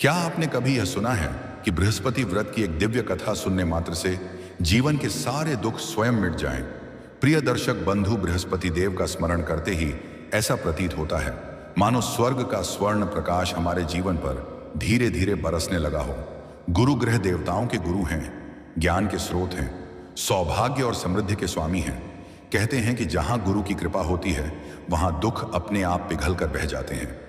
क्या आपने कभी यह सुना है कि बृहस्पति व्रत की एक दिव्य कथा सुनने मात्र से जीवन के सारे दुख स्वयं मिट जाएं? प्रिय दर्शक बंधु, बृहस्पति देव का स्मरण करते ही ऐसा प्रतीत होता है मानो स्वर्ग का स्वर्ण प्रकाश हमारे जीवन पर धीरे धीरे बरसने लगा हो। गुरु ग्रह देवताओं के गुरु हैं, ज्ञान के स्रोत हैं, सौभाग्य और समृद्धि के स्वामी हैं। कहते हैं कि जहां गुरु की कृपा होती है वहां दुख अपने आप पिघल कर बह जाते हैं।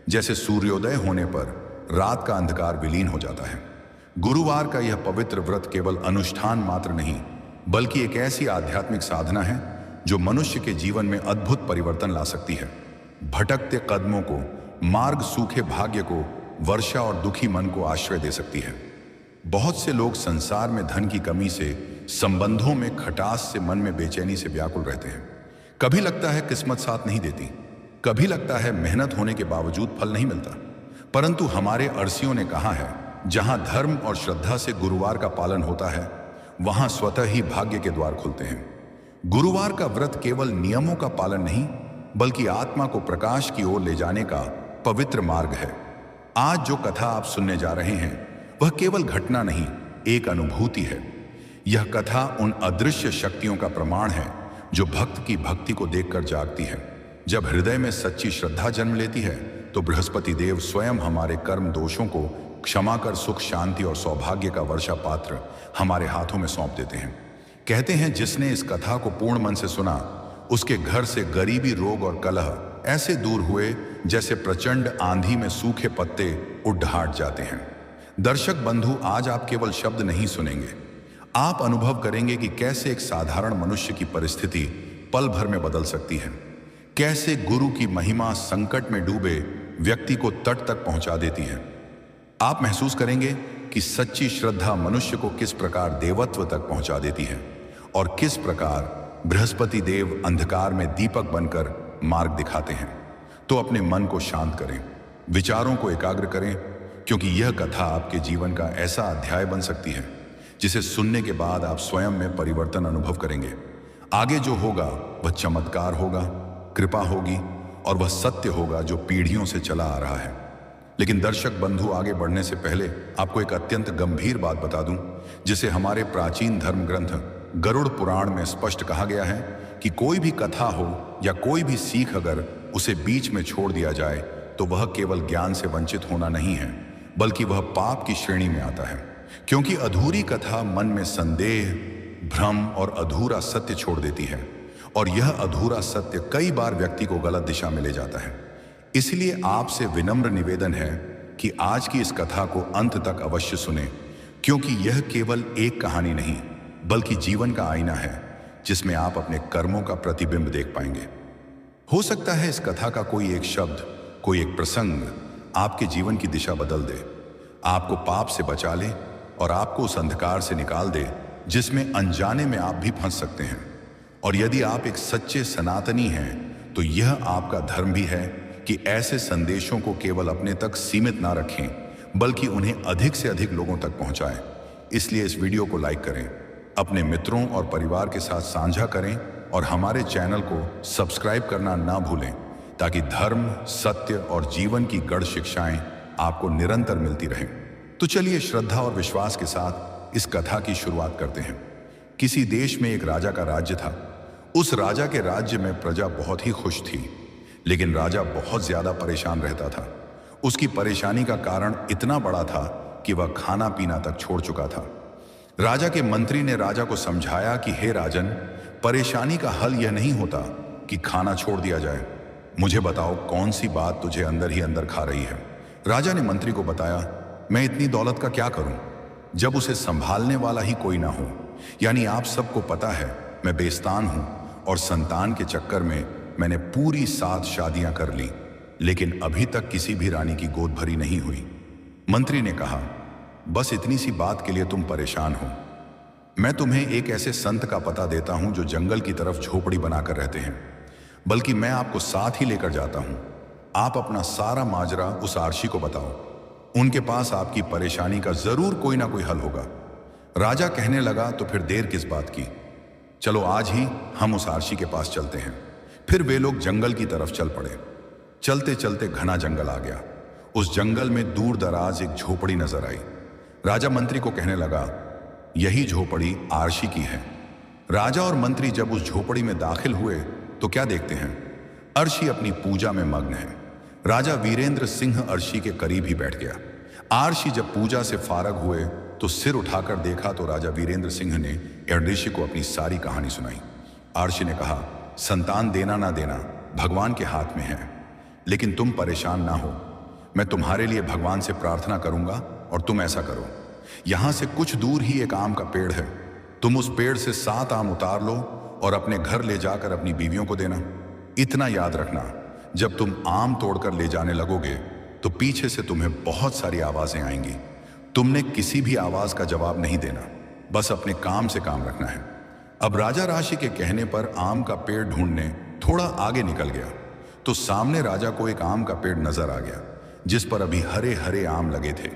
जैसे सूर्योदय होने पर रात का अंधकार विलीन हो जाता है। गुरुवार का यह पवित्र व्रत केवल अनुष्ठान मात्र नहीं, बल्कि एक ऐसी आध्यात्मिक साधना है जो मनुष्य के जीवन में अद्भुत परिवर्तन ला सकती है। भटकते कदमों को मार्ग, सूखे भाग्य को वर्षा और दुखी मन को आश्रय दे सकती है। बहुत से लोग संसार में धन की कमी से, संबंधों में खटास से, मन में बेचैनी से व्याकुल रहते हैं। कभी लगता है किस्मत साथ नहीं देती, कभी लगता है मेहनत होने के बावजूद फल नहीं मिलता। परंतु हमारे अर्षियों ने कहा है, जहां धर्म और श्रद्धा से गुरुवार का पालन होता है वहां स्वतः ही भाग्य के द्वार खुलते हैं। गुरुवार का व्रत केवल नियमों का पालन नहीं, बल्कि आत्मा को प्रकाश की ओर ले जाने का पवित्र मार्ग है। आज जो कथा आप सुनने जा रहे हैं वह केवल घटना नहीं, एक अनुभूति है। यह कथा उन अदृश्य शक्तियों का प्रमाण है जो भक्त की भक्ति को देखकर जागती है। जब हृदय में सच्ची श्रद्धा जन्म लेती है तो बृहस्पति देव स्वयं हमारे कर्म दोषों को क्षमा कर सुख, शांति और सौभाग्य का वर्षा पात्र हमारे हाथों में सौंप देते हैं। कहते हैं, जिसने इस कथा को पूर्ण मन से सुना उसके घर से गरीबी, रोग और कलह ऐसे दूर हुए जैसे प्रचंड आंधी में सूखे पत्ते उड़ ढाट जाते हैं। दर्शक बंधु, आज आप केवल शब्द नहीं सुनेंगे, आप अनुभव करेंगे कि कैसे एक साधारण मनुष्य की परिस्थिति पल भर में बदल सकती है। कैसे गुरु की महिमा संकट में डूबे व्यक्ति को तट तक पहुंचा देती है। आप महसूस करेंगे कि सच्ची श्रद्धा मनुष्य को किस प्रकार देवत्व तक पहुंचा देती है और किस प्रकार बृहस्पति देव अंधकार में दीपक बनकर मार्ग दिखाते हैं। तो अपने मन को शांत करें, विचारों को एकाग्र करें, क्योंकि यह कथा आपके जीवन का ऐसा अध्याय बन सकती है जिसे सुनने के बाद आप स्वयं में परिवर्तन अनुभव करेंगे। आगे जो होगा वह चमत्कार होगा, कृपा होगी और वह सत्य होगा जो पीढ़ियों से चला आ रहा है। लेकिन दर्शक बंधु, आगे बढ़ने से पहले आपको एक अत्यंत गंभीर बात बता दूं, जिसे हमारे प्राचीन धर्म ग्रंथ गरुड़ पुराण में स्पष्ट कहा गया है कि कोई भी कथा हो या कोई भी सीख अगर उसे बीच में छोड़ दिया जाए तो वह केवल ज्ञान से वंचित होना नहीं है, बल्कि वह पाप की श्रेणी में आता है। क्योंकि अधूरी कथा मन में संदेह, भ्रम और अधूरा सत्य छोड़ देती है, और यह अधूरा सत्य कई बार व्यक्ति को गलत दिशा में ले जाता है। इसलिए आपसे विनम्र निवेदन है कि आज की इस कथा को अंत तक अवश्य सुने, क्योंकि यह केवल एक कहानी नहीं, बल्कि जीवन का आईना है जिसमें आप अपने कर्मों का प्रतिबिंब देख पाएंगे। हो सकता है इस कथा का कोई एक शब्द, कोई एक प्रसंग आपके जीवन की दिशा बदल दे, आपको पाप से बचा ले और आपको उस अंधकार से निकाल दे जिसमें अनजाने में आप भी फंस सकते हैं। और यदि आप एक सच्चे सनातनी हैं तो यह आपका धर्म भी है कि ऐसे संदेशों को केवल अपने तक सीमित ना रखें, बल्कि उन्हें अधिक से अधिक लोगों तक पहुंचाएं। इसलिए इस वीडियो को लाइक करें, अपने मित्रों और परिवार के साथ साझा करें और हमारे चैनल को सब्सक्राइब करना ना भूलें, ताकि धर्म, सत्य और जीवन की गढ़ शिक्षाएं आपको निरंतर मिलती रहें। तो चलिए श्रद्धा और विश्वास के साथ इस कथा की शुरुआत करते हैं। किसी देश में एक राजा का राज्य था। उस राजा के राज्य में प्रजा बहुत ही खुश थी, लेकिन राजा बहुत ज्यादा परेशान रहता था। उसकी परेशानी का कारण इतना बड़ा था कि वह खाना पीना तक छोड़ चुका था। राजा के मंत्री ने राजा को समझाया कि हे राजन, परेशानी का हल यह नहीं होता कि खाना छोड़ दिया जाए। मुझे बताओ कौन सी बात तुझे अंदर ही अंदर खा रही है। राजा ने मंत्री को बताया, मैं इतनी दौलत का क्या करूं जब उसे संभालने वाला ही कोई ना हो। यानी आप सबको पता है मैं बेस्तान हूं और संतान के चक्कर में मैंने पूरी 7 शादियां कर ली, लेकिन अभी तक किसी भी रानी की गोद भरी नहीं हुई। मंत्री ने कहा, बस इतनी सी बात के लिए तुम परेशान हो। मैं तुम्हें एक ऐसे संत का पता देता हूं जो जंगल की तरफ झोपड़ी बनाकर रहते हैं, बल्कि मैं आपको साथ ही लेकर जाता हूं। आप अपना सारा माजरा उस आर्षी को बताओ, उनके पास आपकी परेशानी का जरूर कोई ना कोई हल होगा। राजा कहने लगा, तो फिर देर किस बात की, चलो आज ही हम उस आर्षी के पास चलते हैं। फिर वे लोग जंगल की तरफ चल पड़े। चलते चलते घना जंगल आ गया। उस जंगल में दूर दराज एक झोपड़ी नजर आई। राजा मंत्री को कहने लगा, यही झोपड़ी आरशी की है। राजा और मंत्री जब उस झोपड़ी में दाखिल हुए तो क्या देखते हैं, अर्शी अपनी पूजा में मग्न है। राजा वीरेंद्र सिंह अर्शी के करीब ही बैठ गया। आरशी जब पूजा से फारग हुए तो सिर उठाकर देखा तो राजा वीरेंद्र सिंह ने अर्शी को अपनी सारी कहानी सुनाई। आरशी ने कहा, संतान देना ना देना भगवान के हाथ में है, लेकिन तुम परेशान ना हो। मैं तुम्हारे लिए भगवान से प्रार्थना करूंगा और तुम ऐसा करो, यहां से कुछ दूर ही एक आम का पेड़ है, तुम उस पेड़ से 7 आम उतार लो और अपने घर ले जाकर अपनी बीवियों को देना। इतना याद रखना, जब तुम आम तोड़कर ले जाने लगोगे तो पीछे से तुम्हें बहुत सारी आवाजें आएंगी। तुमने किसी भी आवाज का जवाब नहीं देना, बस अपने काम से काम रखना है। अब राजा राशि के कहने पर आम का पेड़ ढूंढने थोड़ा आगे निकल गया तो सामने राजा को एक आम का पेड़ नजर आ गया जिस पर अभी हरे हरे आम लगे थे।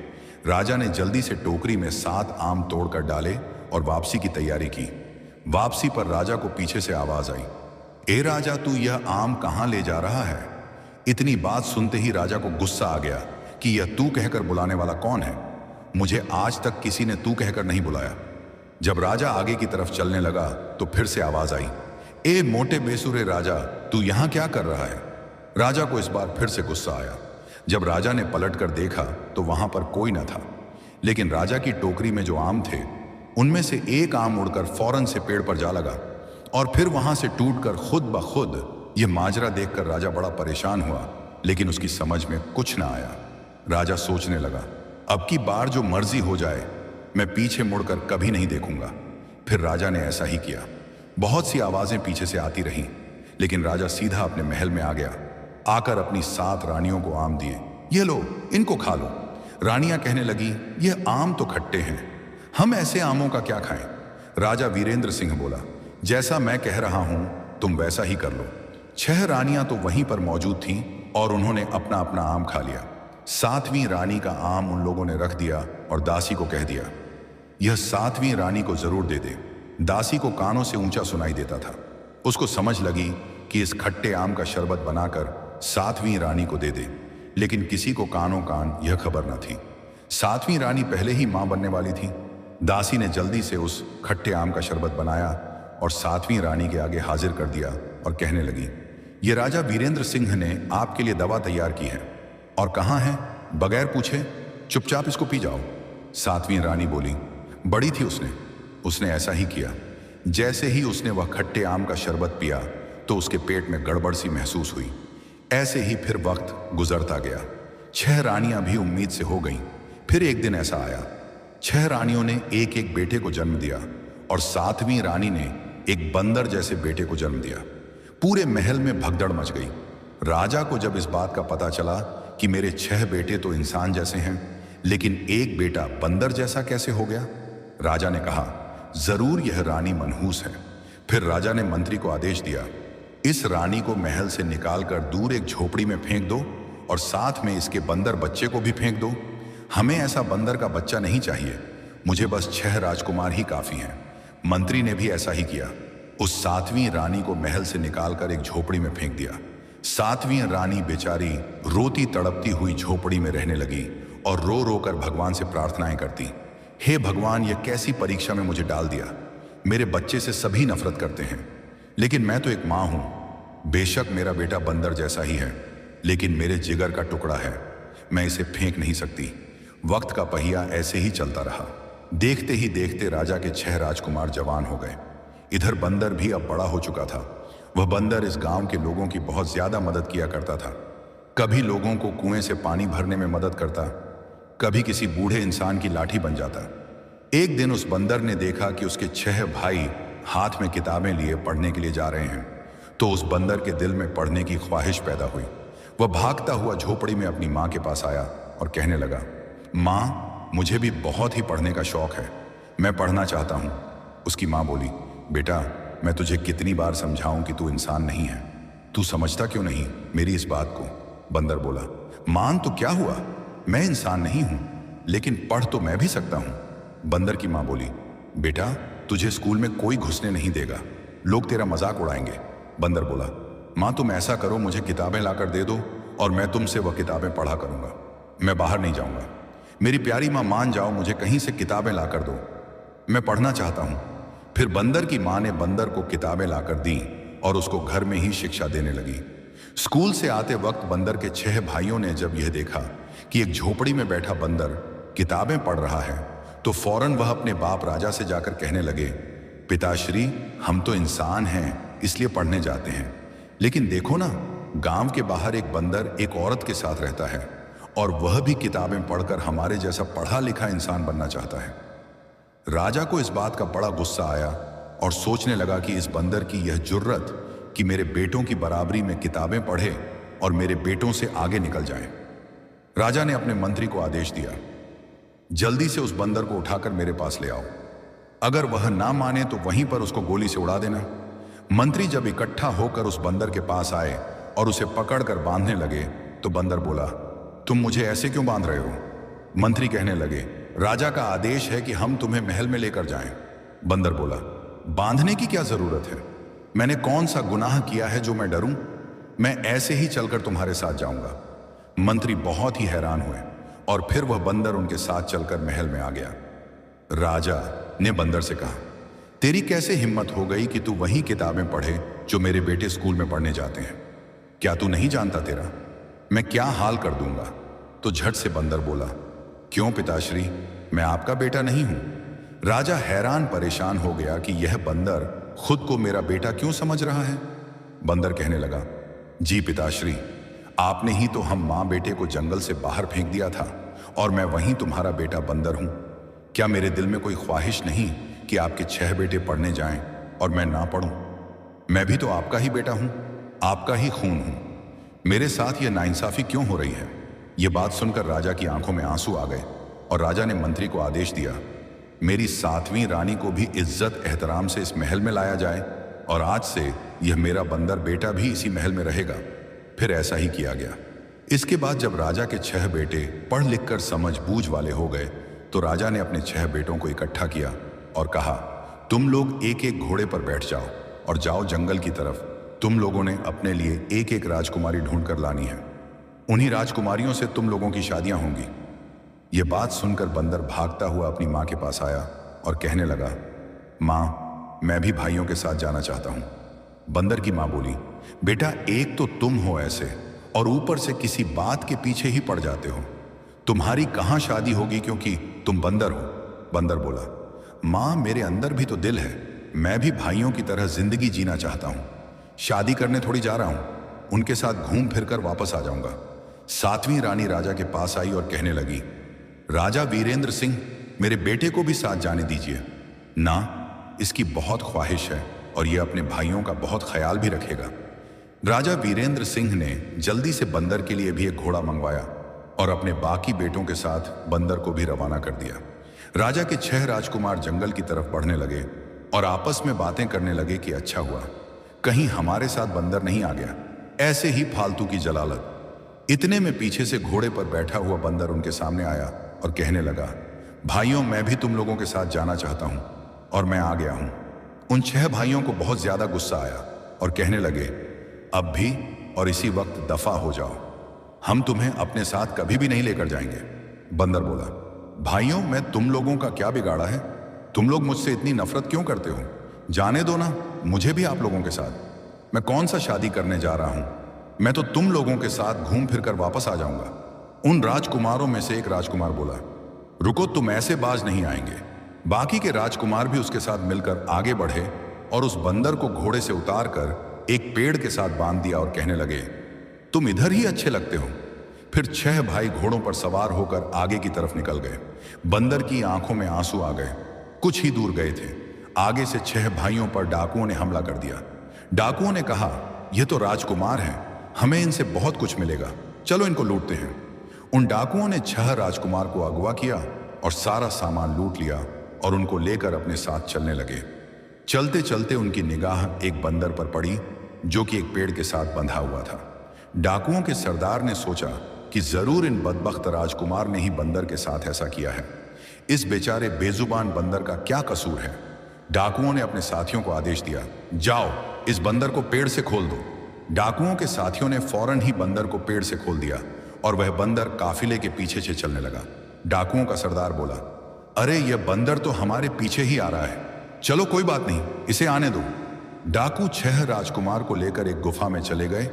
राजा ने जल्दी से टोकरी में 7 आम तोड़कर डाले और वापसी की तैयारी की। वापसी पर राजा को पीछे से आवाज आई, ए राजा, तू यह आम कहां ले जा रहा है? इतनी बात सुनते ही राजा को गुस्सा आ गया कि यह तू कहकर बुलाने वाला कौन है? मुझे आज तक किसी ने तू कहकर नहीं बुलाया। जब राजा आगे की तरफ चलने लगा तो फिर से आवाज आई, ए मोटे बेसुरे राजा, तू यहां क्या कर रहा है? राजा को इस बार फिर से गुस्सा आया। जब राजा ने पलटकर देखा तो वहां पर कोई न था, लेकिन राजा की टोकरी में जो आम थे उनमें से एक आम उड़कर फौरन से पेड़ पर जा लगा और फिर वहां से टूटकर खुद ब खुद। यह माजरा देखकर राजा बड़ा परेशान हुआ, लेकिन उसकी समझ में कुछ ना आया। राजा सोचने लगा, अब की बार जो मर्जी हो जाए, मैं पीछे मुड़कर कभी नहीं देखूंगा। फिर राजा ने ऐसा ही किया। बहुत सी आवाजें पीछे से आती रहीं, लेकिन राजा सीधा अपने महल में आ गया। आकर अपनी 7 रानियों को आम दिए, ये लो, इनको खा लो। रानियां कहने लगी, यह आम तो खट्टे हैं, हम ऐसे आमों का क्या खाएं? राजा वीरेंद्र सिंह बोला, जैसा मैं कह रहा हूं तुम वैसा ही कर लो। 6 रानियां तो वहीं पर मौजूद थीं और उन्होंने अपना अपना आम खा लिया। 7वीं रानी का आम उन लोगों ने रख दिया और दासी को कह दिया, यह 7वीं रानी को जरूर दे दे। दासी को कानों से ऊंचा सुनाई देता था। उसको समझ लगी कि इस खट्टे आम का शरबत बनाकर 7वीं रानी को दे दे, लेकिन किसी को कानों कान यह खबर न थी। 7वीं रानी पहले ही मां बनने वाली थी। दासी ने जल्दी से उस खट्टे आम का शरबत बनाया और 7वीं रानी के आगे हाजिर कर दिया और कहने लगी, ये राजा वीरेंद्र सिंह ने आपके लिए दवा तैयार की है और कहाँ है, बगैर पूछे चुपचाप इसको पी जाओ। 7वीं रानी बोली, बड़ी थी उसने ऐसा ही किया। जैसे ही उसने वह खट्टे आम का शरबत पिया तो उसके पेट में गड़बड़ सी महसूस हुई। ऐसे ही फिर वक्त गुजरता गया। 6 रानियां भी उम्मीद से हो गईं। फिर एक दिन ऐसा आया, 6 रानियों ने एक एक बेटे को जन्म दिया और 7वीं रानी ने एक बंदर जैसे बेटे को जन्म दिया। पूरे महल में भगदड़ मच गई। राजा को जब इस बात का पता चला कि मेरे 6 बेटे तो इंसान जैसे हैं, लेकिन एक बेटा बंदर जैसा कैसे हो गया, राजा ने कहा, जरूर यह रानी मनहूस है। फिर राजा ने मंत्री को आदेश दिया, इस रानी को महल से निकालकर दूर एक झोपड़ी में फेंक दो और साथ में इसके बंदर बच्चे को भी फेंक दो। हमें ऐसा बंदर का बच्चा नहीं चाहिए, मुझे बस 6 राजकुमार ही काफी हैं। मंत्री ने भी ऐसा ही किया। उस 7वीं रानी को महल से निकालकर एक झोपड़ी में फेंक दिया। 7वीं रानी बेचारी रोती तड़पती हुई झोपड़ी में रहने लगी और रो रो कर भगवान से प्रार्थनाएं करती, हे भगवान, यह कैसी परीक्षा में मुझे डाल दिया। मेरे बच्चे से सभी नफरत करते हैं, लेकिन मैं तो एक मां हूं। बेशक मेरा बेटा बंदर जैसा ही है, लेकिन मेरे जिगर का टुकड़ा है, मैं इसे फेंक नहीं सकती। वक्त का पहिया ऐसे ही चलता रहा। देखते ही देखते राजा के 6 राजकुमार जवान हो गए। इधर बंदर भी अब बड़ा हो चुका था। वह बंदर इस गांव के लोगों की बहुत ज्यादा मदद किया करता था। कभी लोगों को कुएं से पानी भरने में मदद करता, कभी किसी बूढ़े इंसान की लाठी बन जाता। एक दिन उस बंदर ने देखा कि उसके 6 भाई हाथ में किताबें लिए पढ़ने के लिए जा रहे हैं, तो उस बंदर के दिल में पढ़ने की ख्वाहिश पैदा हुई। वह भागता हुआ झोपड़ी में अपनी मां के पास आया और कहने लगा, मां, मुझे भी बहुत ही पढ़ने का शौक है, मैं पढ़ना चाहता हूं। उसकी मां बोली, बेटा, मैं तुझे कितनी बार समझाऊं कि तू इंसान नहीं है, तू समझता क्यों नहीं मेरी इस बात को? बंदर बोला, मान तो क्या हुआ, मैं इंसान नहीं हूं, लेकिन पढ़ तो मैं भी सकता हूं। बंदर की मां बोली, बेटा, तुझे स्कूल में कोई घुसने नहीं देगा, लोग तेरा मजाक उड़ाएंगे। बंदर बोला, मां, तुम ऐसा करो, मुझे किताबें लाकर दे दो और मैं तुमसे वह किताबें पढ़ा करूंगा। मैं बाहर नहीं जाऊंगा। मेरी प्यारी माँ, मान जाओ, मुझे कहीं से किताबें लाकर दो, मैं पढ़ना चाहता हूं। फिर बंदर की माँ ने बंदर को किताबें लाकर दी और उसको घर में ही शिक्षा देने लगी। स्कूल से आते वक्त बंदर के 6 भाइयों ने जब यह देखा कि एक झोपड़ी में बैठा बंदर किताबें पढ़ रहा है, तो फौरन वह अपने बाप राजा से जाकर कहने लगे, पिताश्री, हम तो इंसान हैं, इसलिए पढ़ने जाते हैं, लेकिन देखो ना, गांव के बाहर एक बंदर एक औरत के साथ रहता है और वह भी किताबें पढ़कर हमारे जैसा पढ़ा लिखा इंसान बनना चाहता है। राजा को इस बात का बड़ा गुस्सा आया और सोचने लगा कि इस बंदर की यह जुर्रत कि मेरे बेटों की बराबरी में किताबें पढ़े और मेरे बेटों से आगे निकल जाए। राजा ने अपने मंत्री को आदेश दिया, जल्दी से उस बंदर को उठाकर मेरे पास ले आओ। अगर वह ना माने तो वहीं पर उसको गोली से उड़ा देना। मंत्री जब इकट्ठा होकर उस बंदर के पास आए और उसे पकड़कर बांधने लगे तो बंदर बोला, तुम मुझे ऐसे क्यों बांध रहे हो? मंत्री कहने लगे, राजा का आदेश है कि हम तुम्हें महल में लेकर जाएं। बंदर बोला, बांधने की क्या जरूरत है? मैंने कौन सा गुनाह किया है जो मैं डरूं? मैं ऐसे ही चलकर तुम्हारे साथ जाऊंगा। मंत्री बहुत ही हैरान हुए और फिर वह बंदर उनके साथ चलकर महल में आ गया। राजा ने बंदर से कहा, तेरी कैसे हिम्मत हो गई कि तू वही किताबें पढ़े जो मेरे बेटे स्कूल में पढ़ने जाते हैं? क्या तू नहीं जानता तेरा मैं क्या हाल कर दूंगा? तो झट से बंदर बोला, क्यों पिताश्री, मैं आपका बेटा नहीं हूं। राजा हैरान परेशान हो गया कि यह बंदर खुद को मेरा बेटा क्यों समझ रहा है। बंदर कहने लगा, जी पिताश्री, आपने ही तो हम मां बेटे को जंगल से बाहर फेंक दिया था और मैं वहीं तुम्हारा बेटा बंदर हूं। क्या मेरे दिल में कोई ख्वाहिश नहीं कि आपके 6 बेटे पढ़ने जाएं और मैं ना पढ़ूं? मैं भी तो आपका ही बेटा हूं, आपका ही खून हूं। मेरे साथ यह नाइंसाफी क्यों हो रही है? यह बात सुनकर राजा की आंखों में आंसू आ गए और राजा ने मंत्री को आदेश दिया, मेरी 7वीं रानी को भी इज्जत एहतराम से इस महल में लाया जाए और आज से यह मेरा बंदर बेटा भी इसी महल में रहेगा। फिर ऐसा ही किया गया। इसके बाद जब राजा के 6 बेटे पढ़ लिख कर समझ बूझ वाले हो गए तो राजा ने अपने 6 बेटों को इकट्ठा किया और कहा, तुम लोग एक एक घोड़े पर बैठ जाओ और जाओ जंगल की तरफ। तुम लोगों ने अपने लिए एक एक राजकुमारी ढूंढकर लानी है। उन्हीं राजकुमारियों से तुम लोगों की शादियां होंगी। यह बात सुनकर बंदर भागता हुआ अपनी मां के पास आया और कहने लगा, मां, मैं भी भाइयों के साथ जाना चाहता हूं। बंदर की मां बोली, बेटा, एक तो तुम हो ऐसे और ऊपर से किसी बात के पीछे ही पड़ जाते हो। तुम्हारी कहां शादी होगी क्योंकि तुम बंदर हो। बंदर बोला, मां, मेरे अंदर भी तो दिल है, मैं भी भाइयों की तरह जिंदगी जीना चाहता हूं। शादी करने थोड़ी जा रहा हूं, उनके साथ घूम फिर कर वापस आ जाऊंगा। 7वीं रानी राजा के पास आई और कहने लगी, राजा वीरेंद्र सिंह, मेरे बेटे को भी साथ जाने दीजिए। ना, इसकी बहुत ख्वाहिश है और यह अपने भाइयों का बहुत ख्याल भी रखेगा। राजा वीरेंद्र सिंह ने जल्दी से बंदर के लिए भी एक घोड़ा मंगवाया और अपने बाकी बेटों के साथ बंदर को भी रवाना कर दिया। राजा के 6 राजकुमार जंगल की तरफ बढ़ने लगे और आपस में बातें करने लगे कि अच्छा हुआ कहीं हमारे साथ बंदर नहीं आ गया, ऐसे ही फालतू की जलालत। इतने में पीछे से घोड़े पर बैठा हुआ बंदर उनके सामने आया और कहने लगा, भाइयों, मैं भी तुम लोगों के साथ जाना चाहता हूं और मैं आ गया हूं। उन 6 भाइयों को बहुत ज्यादा गुस्सा आया और कहने लगे, अब भी और इसी वक्त दफा हो जाओ, हम तुम्हें अपने साथ कभी भी नहीं लेकर जाएंगे। बंदर बोला, भाइयों, मैं तुम लोगों का क्या बिगाड़ा है? तुम लोग मुझसे इतनी नफरत क्यों करते हो? जाने दो ना, मुझे भी आप लोगों के साथ। मैं कौन सा शादी करने जा रहा हूं? मैं तो तुम लोगों के साथ घूम फिर कर वापस आ जाऊंगा। उन राजकुमारों में से एक राजकुमार बोला, रुको, तुम ऐसे बाज नहीं आएंगे। बाकी के राजकुमार भी उसके साथ मिलकर आगे बढ़े और उस बंदर को घोड़े से उतार कर एक पेड़ के साथ बांध दिया और कहने लगे, तुम इधर ही अच्छे लगते हो। फिर 6 भाई घोड़ों पर सवार होकर आगे की तरफ निकल गए। बंदर की आंखों में आंसू आ गए। कुछ ही दूर गए थे, आगे से 6 भाइयों पर डाकुओं ने हमला कर दिया। डाकुओं ने कहा, यह तो राजकुमार हैं, हमें इनसे बहुत कुछ मिलेगा, चलो इनको लूटते हैं। उन डाकुओं ने 6 राजकुमार को अगवा किया और सारा सामान लूट लिया और उनको लेकर अपने साथ चलने लगे। चलते चलते उनकी निगाह एक बंदर पर पड़ी जो कि एक पेड़ के साथ बंधा हुआ था। डाकुओं के सरदार ने सोचा कि जरूर इन बदबख्त राजकुमार ने ही बंदर के साथ ऐसा किया है। इस बेचारे बेजुबान बंदर का क्या कसूर है? डाकुओं ने अपने साथियों को आदेश दिया, जाओ इस बंदर को पेड़ से खोल दो। डाकुओं के साथियों ने फौरन ही बंदर को पेड़ से खोल दिया और वह बंदर काफिले के पीछे से चलने लगा। डाकुओं का सरदार बोला, अरे यह बंदर तो हमारे पीछे ही आ रहा है, चलो कोई बात नहीं, इसे आने दो। डाकू 6 राजकुमार को लेकर एक गुफा में चले गए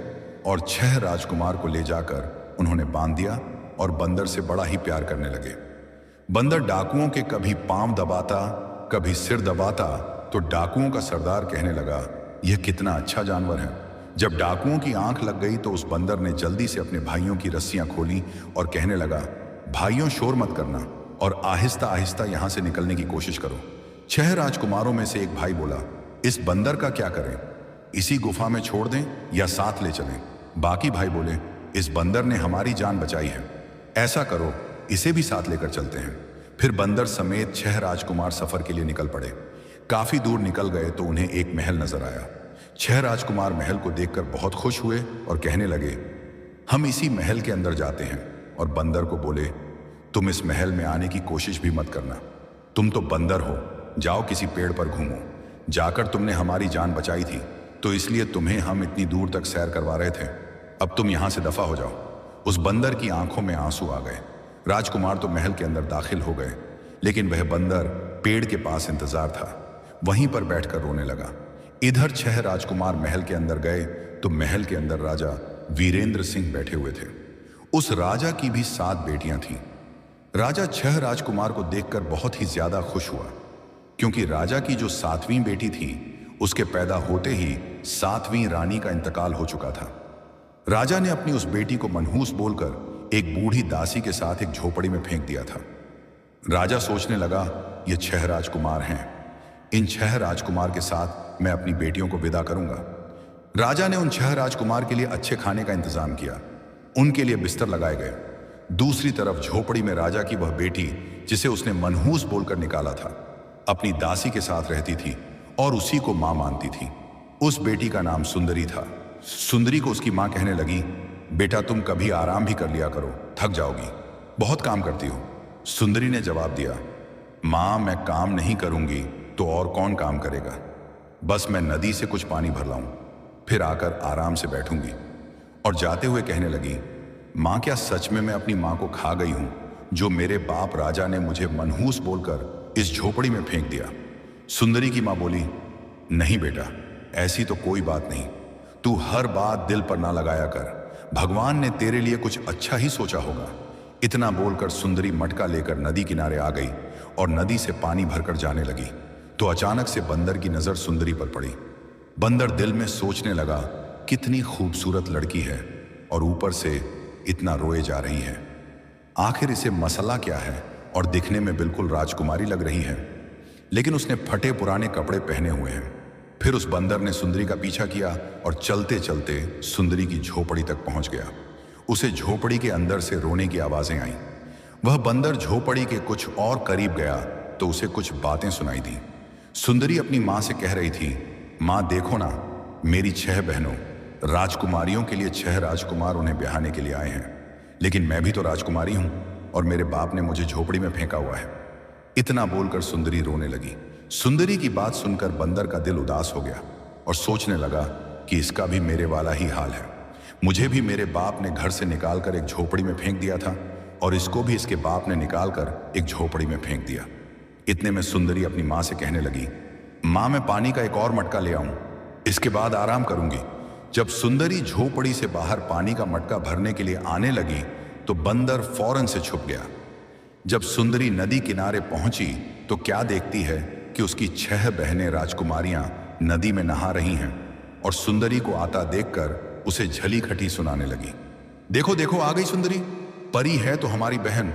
और 6 राजकुमार को ले जाकर उन्होंने बांध दिया और बंदर से बड़ा ही प्यार करने लगे। बंदर डाकुओं के कभी पांव दबाता, कभी सिर दबाता, तो डाकुओं का सरदार कहने लगा, यह कितना अच्छा जानवर है। जब डाकुओं की आंख लग गई तो उस बंदर ने जल्दी से अपने भाइयों की रस्सियां खोली और कहने लगा, भाइयों शोर मत करना और आहिस्ता आहिस्ता यहां से निकलने की कोशिश करो। 6 राजकुमारों में से एक भाई बोला, इस बंदर का क्या करें, इसी गुफा में छोड़ दें या साथ ले चलें। बाकी भाई बोले, इस बंदर ने हमारी जान बचाई है, ऐसा करो इसे भी साथ लेकर चलते हैं। फिर बंदर समेत 6 राजकुमार सफर के लिए निकल पड़े। काफी दूर निकल गए तो उन्हें एक महल नजर आया। 6 राजकुमार महल को देखकर बहुत खुश हुए और कहने लगे, हम इसी महल के अंदर जाते हैं। और बंदर को बोले, तुम इस महल में आने की कोशिश भी मत करना, तुम तो बंदर हो, जाओ किसी पेड़ पर घूमो, जाकर तुमने हमारी जान बचाई थी तो इसलिए तुम्हें हम इतनी दूर तक सैर करवा रहे थे, अब तुम यहां से दफा हो जाओ। उस बंदर की आंखों में आंसू आ गए। राजकुमार तो महल के अंदर दाखिल हो गए, लेकिन वह बंदर पेड़ के पास इंतजार था, वहीं पर बैठकर रोने लगा। इधर 6 राजकुमार महल के अंदर गए तो महल के अंदर राजा वीरेंद्र सिंह बैठे हुए थे। उस राजा की भी 7 बेटियां थीं। राजा 6 राजकुमार को देखकर बहुत ही ज्यादा खुश हुआ, क्योंकि राजा की जो 7वीं बेटी थी उसके पैदा होते ही 7वीं रानी का इंतकाल हो चुका था। राजा ने अपनी उस बेटी को मनहूस बोलकर एक बूढ़ी दासी के साथ एक झोपड़ी में फेंक दिया था। राजा सोचने लगा, ये 6 राजकुमार हैं, इन 6 राजकुमार के साथ मैं अपनी बेटियों को विदा करूंगा। राजा ने उन 6 राजकुमार के लिए अच्छे खाने का इंतजाम किया, उनके लिए बिस्तर लगाए गए। दूसरी तरफ झोपड़ी में राजा की वह बेटी, जिसे उसने मनहूस बोलकर निकाला था, अपनी दासी के साथ रहती थी और उसी को मां मानती थी। उस बेटी का नाम सुंदरी था। सुंदरी को उसकी मां कहने लगी, बेटा तुम कभी आराम भी कर लिया करो, थक जाओगी, बहुत काम करती हो। सुंदरी ने जवाब दिया, मां मैं काम नहीं करूंगी तो और कौन काम करेगा, बस मैं नदी से कुछ पानी भर लाऊं, फिर आकर आराम से बैठूंगी। और जाते हुए कहने लगी, मां क्या सच में मैं अपनी मां को खा गई हूं, जो मेरे बाप राजा ने मुझे मनहूस बोलकर इस झोपड़ी में फेंक दिया। सुंदरी की मां बोली, नहीं बेटा, ऐसी तो कोई बात नहीं, तू हर बात दिल पर ना लगाया कर, भगवान ने तेरे लिए कुछ अच्छा ही सोचा होगा। इतना बोलकर सुंदरी मटका लेकर नदी किनारे आ गई और नदी से पानी भरकर जाने लगी तो अचानक से बंदर की नजर सुंदरी पर पड़ी। बंदर दिल में सोचने लगा, कितनी खूबसूरत लड़की है और ऊपर से इतना रोए जा रही है, आखिर इसे मसला क्या है और दिखने में बिल्कुल राजकुमारी लग रही है, लेकिन उसने फटे पुराने कपड़े पहने हुए हैं। फिर उस बंदर ने सुंदरी का पीछा किया और चलते चलते सुंदरी की झोपड़ी तक पहुंच गया। उसे झोपड़ी के अंदर से रोने की आवाजें आईं। वह बंदर झोपड़ी के कुछ और करीब गया तो उसे कुछ बातें सुनाई दी। सुंदरी अपनी मां से कह रही थी, मां देखो ना, मेरी 6 बहनों राजकुमारियों के लिए 6 राजकुमार उन्हें ब्याहने के लिए आए हैं, लेकिन मैं भी तो राजकुमारी हूं और मेरे बाप ने मुझे झोपड़ी में फेंका हुआ है। इतना बोलकर सुंदरी रोने लगी। सुंदरी की बात सुनकर बंदर का दिल उदास हो गया और सोचने लगा कि इसका भी मेरे वाला ही हाल है, मुझे भी मेरे बाप ने घर से निकालकर एक झोपड़ी में फेंक दिया था और इसको भी इसके बाप ने निकालकर एक झोपड़ी में फेंक दिया। इतने में सुंदरी अपनी मां से कहने लगी, मां मैं पानी का एक और मटका ले आऊं, इसके बाद आराम करूंगी। जब सुंदरी झोपड़ी से बाहर पानी का मटका भरने के लिए आने लगी तो बंदर फौरन से छुप गया। जब सुंदरी नदी किनारे पहुंची तो क्या देखती है कि उसकी 6 बहनें राजकुमारियां नदी में नहा रही हैं और सुंदरी को आता देखकर उसे झली खटी सुनाने लगी। देखो देखो आ गई सुंदरी, परी है तो हमारी बहन,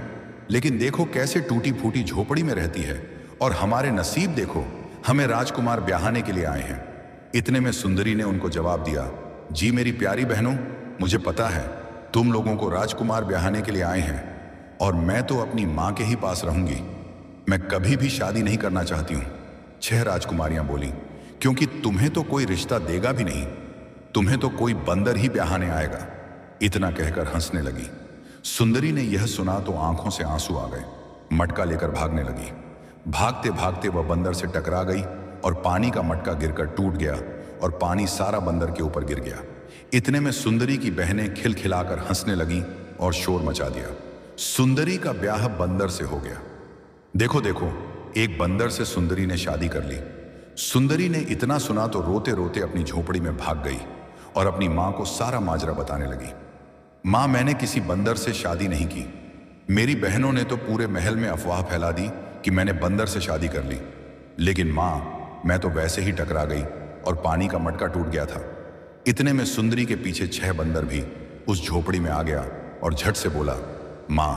लेकिन देखो कैसे टूटी फूटी झोपड़ी में रहती है, और हमारे नसीब देखो, हमें राजकुमार ब्याहने के लिए आए हैं। इतने में सुंदरी ने उनको जवाब दिया, जी मेरी प्यारी बहनों, मुझे पता है तुम लोगों को राजकुमार ब्याहने के लिए आए हैं और मैं तो अपनी मां के ही पास रहूंगी, मैं कभी भी शादी नहीं करना चाहती हूं। 6 राजकुमारियां बोली, क्योंकि तुम्हें तो कोई रिश्ता देगा भी नहीं, तुम्हें तो कोई बंदर ही ब्याहने आएगा। इतना कहकर हंसने लगी। सुंदरी ने यह सुना तो आंखों से आंसू आ गए, मटका लेकर भागने लगी। भागते भागते वह बंदर से टकरा गई और पानी का मटका गिरकर टूट गया और पानी सारा बंदर के ऊपर गिर गया। इतने में सुंदरी की बहनें खिलखिलाकर हंसने लगीं और शोर मचा दिया। सुंदरी का ब्याह बंदर से हो गया। देखो देखो, एक बंदर से सुंदरी ने शादी कर ली। सुंदरी ने इतना सुना तो रोते रोते अपनी झोपड़ी में भाग गई और अपनी मां को सारा माजरा बताने लगी। मां, मैंने किसी बंदर से शादी नहीं की। मेरी बहनों ने तो पूरे महल में अफवाह फैला दी कि मैंने बंदर से शादी कर ली। लेकिन मां, मैं तो वैसे ही टकरा गई और पानी का मटका टूट गया था। इतने में सुंदरी के पीछे 6 बंदर भी उस झोपड़ी में आ गया और झट से बोला, मां,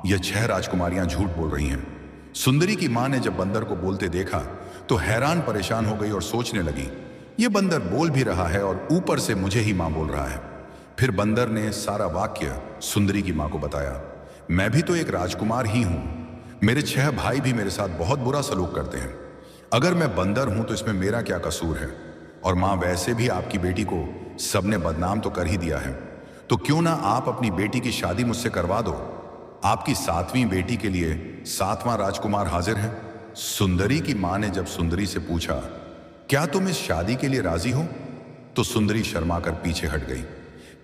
ये 6 राजकुमारियां झूठ बोल रही हैं। सुंदरी की मां ने जब बंदर को बोलते देखा तो हैरान परेशान हो गई और सोचने लगी, ये बंदर बोल भी रहा है और ऊपर से मुझे ही मां बोल रहा है। फिर बंदर ने सारा वाक्य सुंदरी की मां को बताया। मैं भी तो एक राजकुमार ही हूं। मेरे 6 भाई भी मेरे साथ बहुत बुरा सलूक करते हैं। अगर मैं बंदर हूं तो इसमें मेरा क्या कसूर है? और मां, वैसे भी आपकी बेटी को सबने बदनाम तो कर ही दिया है, तो क्यों ना आप अपनी बेटी की शादी मुझसे करवा दो। आपकी 7वीं बेटी के लिए 7वां राजकुमार हाजिर है। सुंदरी की मां ने जब सुंदरी से पूछा, क्या तुम इस शादी के लिए राजी हो? तो सुंदरी शर्मा कर पीछे हट गई।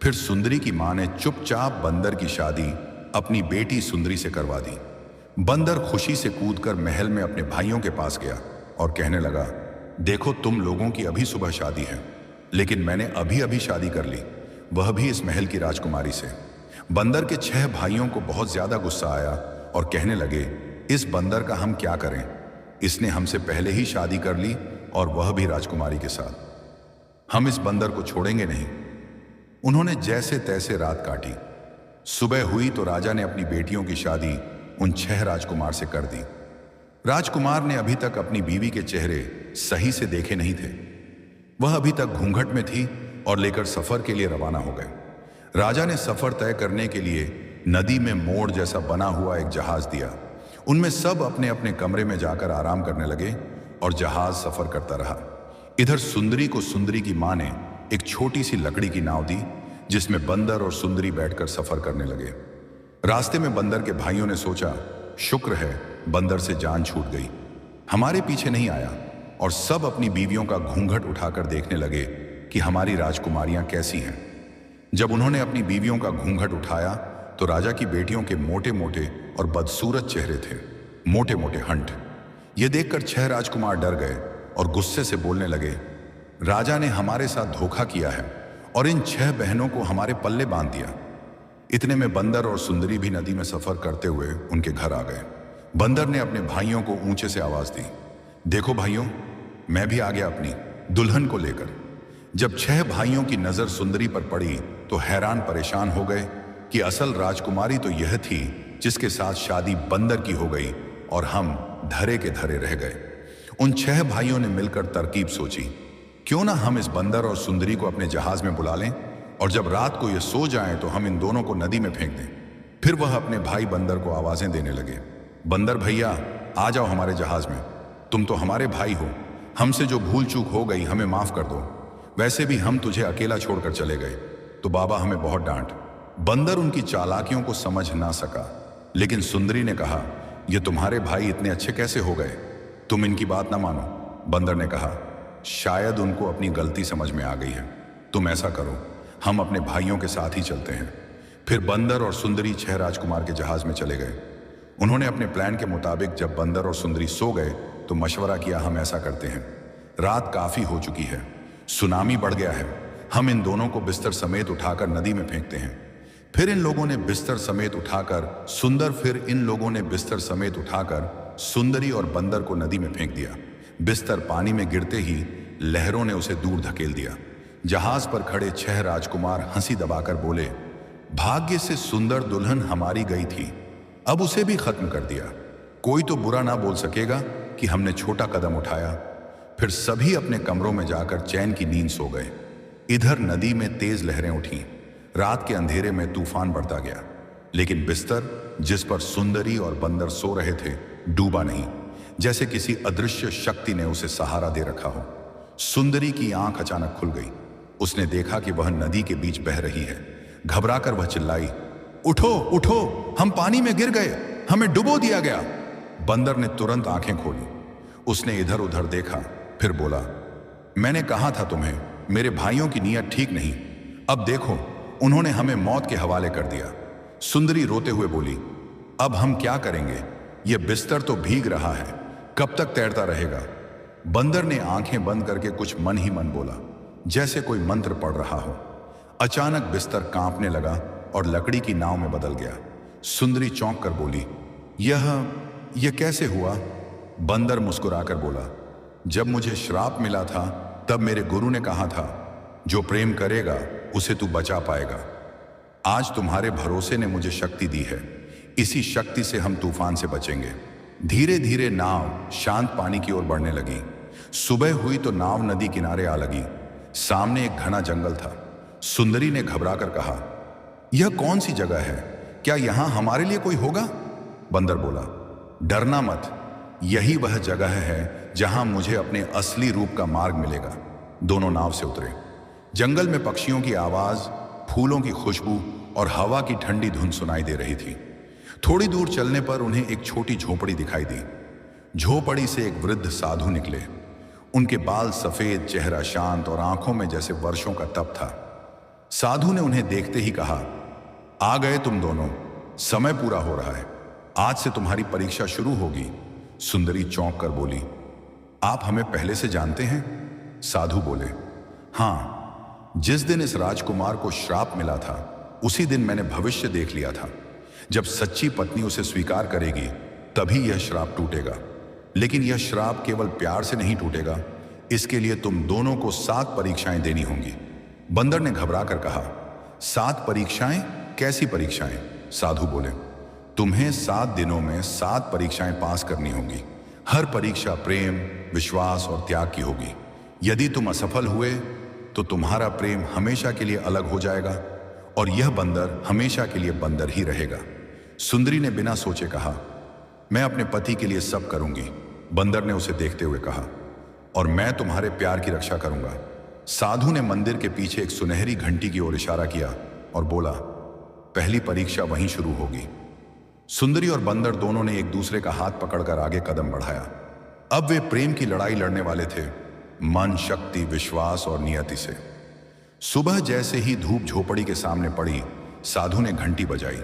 फिर सुंदरी की मां ने चुपचाप बंदर की शादी अपनी बेटी सुंदरी से करवा दी। बंदर खुशी से कूदकर महल में अपने भाइयों के पास गया और कहने लगा, देखो, तुम लोगों की अभी सुबह शादी है, लेकिन मैंने अभी अभी शादी कर ली, वह भी इस महल की राजकुमारी से। बंदर के 6 भाइयों को बहुत ज्यादा गुस्सा आया और कहने लगे, इस बंदर का हम क्या करें? इसने हमसे पहले ही शादी कर ली और वह भी राजकुमारी के साथ। हम इस बंदर को छोड़ेंगे नहीं। उन्होंने जैसे तैसे रात काटी। सुबह हुई तो राजा ने अपनी बेटियों की शादी उन 6 राजकुमार से कर दी। राजकुमार ने अभी तक अपनी बीवी के चेहरे सही से देखे नहीं थे। वह अभी तक घूंघट में थी और लेकर सफर के लिए रवाना हो गए। राजा ने सफर तय करने के लिए नदी में मोड़ जैसा बना हुआ एक जहाज दिया। उनमें सब अपने अपने कमरे में जाकर आराम करने लगे और जहाज सफर करता रहा। इधर सुंदरी को सुंदरी की मां ने एक छोटी सी लकड़ी की नाव दी, जिसमें बंदर और सुंदरी बैठकर सफर करने लगे। रास्ते में बंदर के भाइयों ने सोचा, शुक्र है बंदर से जान छूट गई, हमारे पीछे नहीं आया। और सब अपनी बीवियों का घूंघट उठाकर देखने लगे कि हमारी राजकुमारियां कैसी हैं। जब उन्होंने अपनी बीवियों का घूंघट उठाया तो राजा की बेटियों के मोटे मोटे और बदसूरत चेहरे थे, मोटे मोटे हंट। ये देखकर 6 राजकुमार डर गए और गुस्से से बोलने लगे, राजा ने हमारे साथ धोखा किया है और इन 6 बहनों को हमारे पल्ले बांध दिया। इतने में बंदर और सुंदरी भी नदी में सफर करते हुए उनके घर आ गए। बंदर ने अपने भाइयों को ऊंचे से आवाज दी, देखो भाइयों, मैं भी आ गया अपनी दुल्हन को लेकर। जब 6 भाइयों की नजर सुंदरी पर पड़ी तो हैरान परेशान हो गए कि असल राजकुमारी तो यह थी जिसके साथ शादी बंदर की हो गई और हम धरे के धरे रह गए। उन 6 भाइयों ने मिलकर तरकीब सोची, क्यों ना हम इस बंदर और सुंदरी को अपने जहाज में बुला लें और जब रात को ये सो जाएं तो हम इन दोनों को नदी में फेंक दें। फिर वह अपने भाई बंदर को आवाजें देने लगे, बंदर भैया, आ जाओ हमारे जहाज में, तुम तो हमारे भाई हो, हमसे जो भूल चूक हो गई हमें माफ कर दो। वैसे भी हम तुझे अकेला छोड़कर चले गए तो बाबा हमें बहुत डांट। बंदर उनकी चालाकियों को समझ ना सका, लेकिन सुंदरी ने कहा, ये तुम्हारे भाई इतने अच्छे कैसे हो गए? तुम इनकी बात ना मानो। बंदर ने कहा, शायद उनको अपनी गलती समझ में आ गई है। तुम ऐसा करो, हम अपने भाइयों के साथ ही चलते हैं। फिर बंदर और सुंदरी 6 राजकुमार के जहाज में चले गए। उन्होंने अपने प्लान के मुताबिक जब बंदर और सुंदरी सो गए तो मशवरा किया, हम ऐसा करते हैं, रात काफी हो चुकी है, सुनामी बढ़ गया है, हम इन दोनों को बिस्तर समेत उठाकर नदी में फेंकते हैं। फिर इन लोगों ने बिस्तर समेत उठाकर सुंदरी और बंदर को नदी में फेंक दिया। बिस्तर पानी में गिरते ही लहरों ने उसे दूर धकेल दिया। जहाज पर खड़े 6 राजकुमार हंसी दबाकर बोले, भाग्य से सुंदर दुल्हन हमारी गई थी, अब उसे भी खत्म कर दिया। कोई तो बुरा ना बोल सकेगा कि हमने छोटा कदम उठाया। फिर सभी अपने कमरों में जाकर चैन की नींद सो गए। इधर नदी में तेज लहरें उठीं। रात के अंधेरे में तूफान बढ़ता गया, लेकिन बिस्तर जिस पर सुंदरी और बंदर सो रहे थे डूबा नहीं, जैसे किसी अदृश्य शक्ति ने उसे सहारा दे रखा हो। सुंदरी की आंख अचानक खुल गई। उसने देखा कि वह नदी के बीच बह रही है। घबराकर वह चिल्लाई, उठो उठो, हम पानी में गिर गए, हमें डुबो दिया गया। बंदर ने तुरंत आंखें खोली। उसने इधर उधर देखा, फिर बोला, मैंने कहा था तुम्हें, मेरे भाइयों की नीयत ठीक नहीं। अब देखो, उन्होंने हमें मौत के हवाले कर दिया। सुंदरी रोते हुए बोली, अब हम क्या करेंगे? यह बिस्तर तो भीग रहा है, कब तक तैरता रहेगा? बंदर ने आंखें बंद करके कुछ मन ही मन बोला, जैसे कोई मंत्र पढ़ रहा हो। अचानक बिस्तर कांपने लगा और लकड़ी की नाव में बदल गया। सुंदरी चौंक कर बोली, यह कैसे हुआ? बंदर मुस्कुराकर बोला, जब मुझे श्राप मिला था तब मेरे गुरु ने कहा था, जो प्रेम करेगा उसे तू बचा पाएगा। आज तुम्हारे भरोसे ने मुझे शक्ति दी है, इसी शक्ति से हम तूफान से बचेंगे। धीरे धीरे नाव शांत पानी की ओर बढ़ने लगी। सुबह हुई तो नाव नदी किनारे आ लगी। सामने एक घना जंगल था। सुंदरी ने घबराकर कहा, यह कौन सी जगह है? क्या यहां हमारे लिए कोई होगा? बंदर बोला, डरना मत, यही वह जगह है जहां मुझे अपने असली रूप का मार्ग मिलेगा। दोनों नाव से उतरे। जंगल में पक्षियों की आवाज, फूलों की खुशबू और हवा की ठंडी धुन सुनाई दे रही थी। थोड़ी दूर चलने पर उन्हें एक छोटी झोपड़ी दिखाई दी। झोपड़ी से एक वृद्ध साधु निकले। उनके बाल सफेद, चेहरा शांत और आंखों में जैसे वर्षों का तप था। साधु ने उन्हें देखते ही कहा, आ गए तुम दोनों, समय पूरा हो रहा है, आज से तुम्हारी परीक्षा शुरू होगी। सुंदरी चौंक कर बोली, आप हमें पहले से जानते हैं? साधु बोले, हाँ, जिस दिन इस राजकुमार को श्राप मिला था उसी दिन मैंने भविष्य देख लिया था। जब सच्ची पत्नी उसे स्वीकार करेगी तभी यह श्राप टूटेगा। लेकिन यह श्राप केवल प्यार से नहीं टूटेगा, इसके लिए तुम दोनों को 7 परीक्षाएं देनी होंगी। बंदर ने घबरा कर कहा, 7 परीक्षाएं? कैसी परीक्षाएं? साधु बोले, तुम्हें 7 दिनों में 7 परीक्षाएं पास करनी होंगी। हर परीक्षा प्रेम, विश्वास और त्याग की होगी। यदि तुम असफल हुए तो तुम्हारा प्रेम हमेशा के लिए अलग हो जाएगा और यह बंदर हमेशा के लिए बंदर ही रहेगा। सुंदरी ने बिना सोचे कहा, मैं अपने पति के लिए सब करूंगी। बंदर ने उसे देखते हुए कहा, और मैं तुम्हारे प्यार की रक्षा करूंगा। साधु ने मंदिर के पीछे एक सुनहरी घंटी की ओर इशारा किया और बोला, पहली परीक्षा वहीं शुरू होगी। सुंदरी और बंदर दोनों ने एक दूसरे का हाथ पकड़कर आगे कदम बढ़ाया। अब वे प्रेम की लड़ाई लड़ने वाले थे, मन, शक्ति, विश्वास और नियति से। सुबह जैसे ही धूप झोपड़ी के सामने पड़ी, साधु ने घंटी बजाई।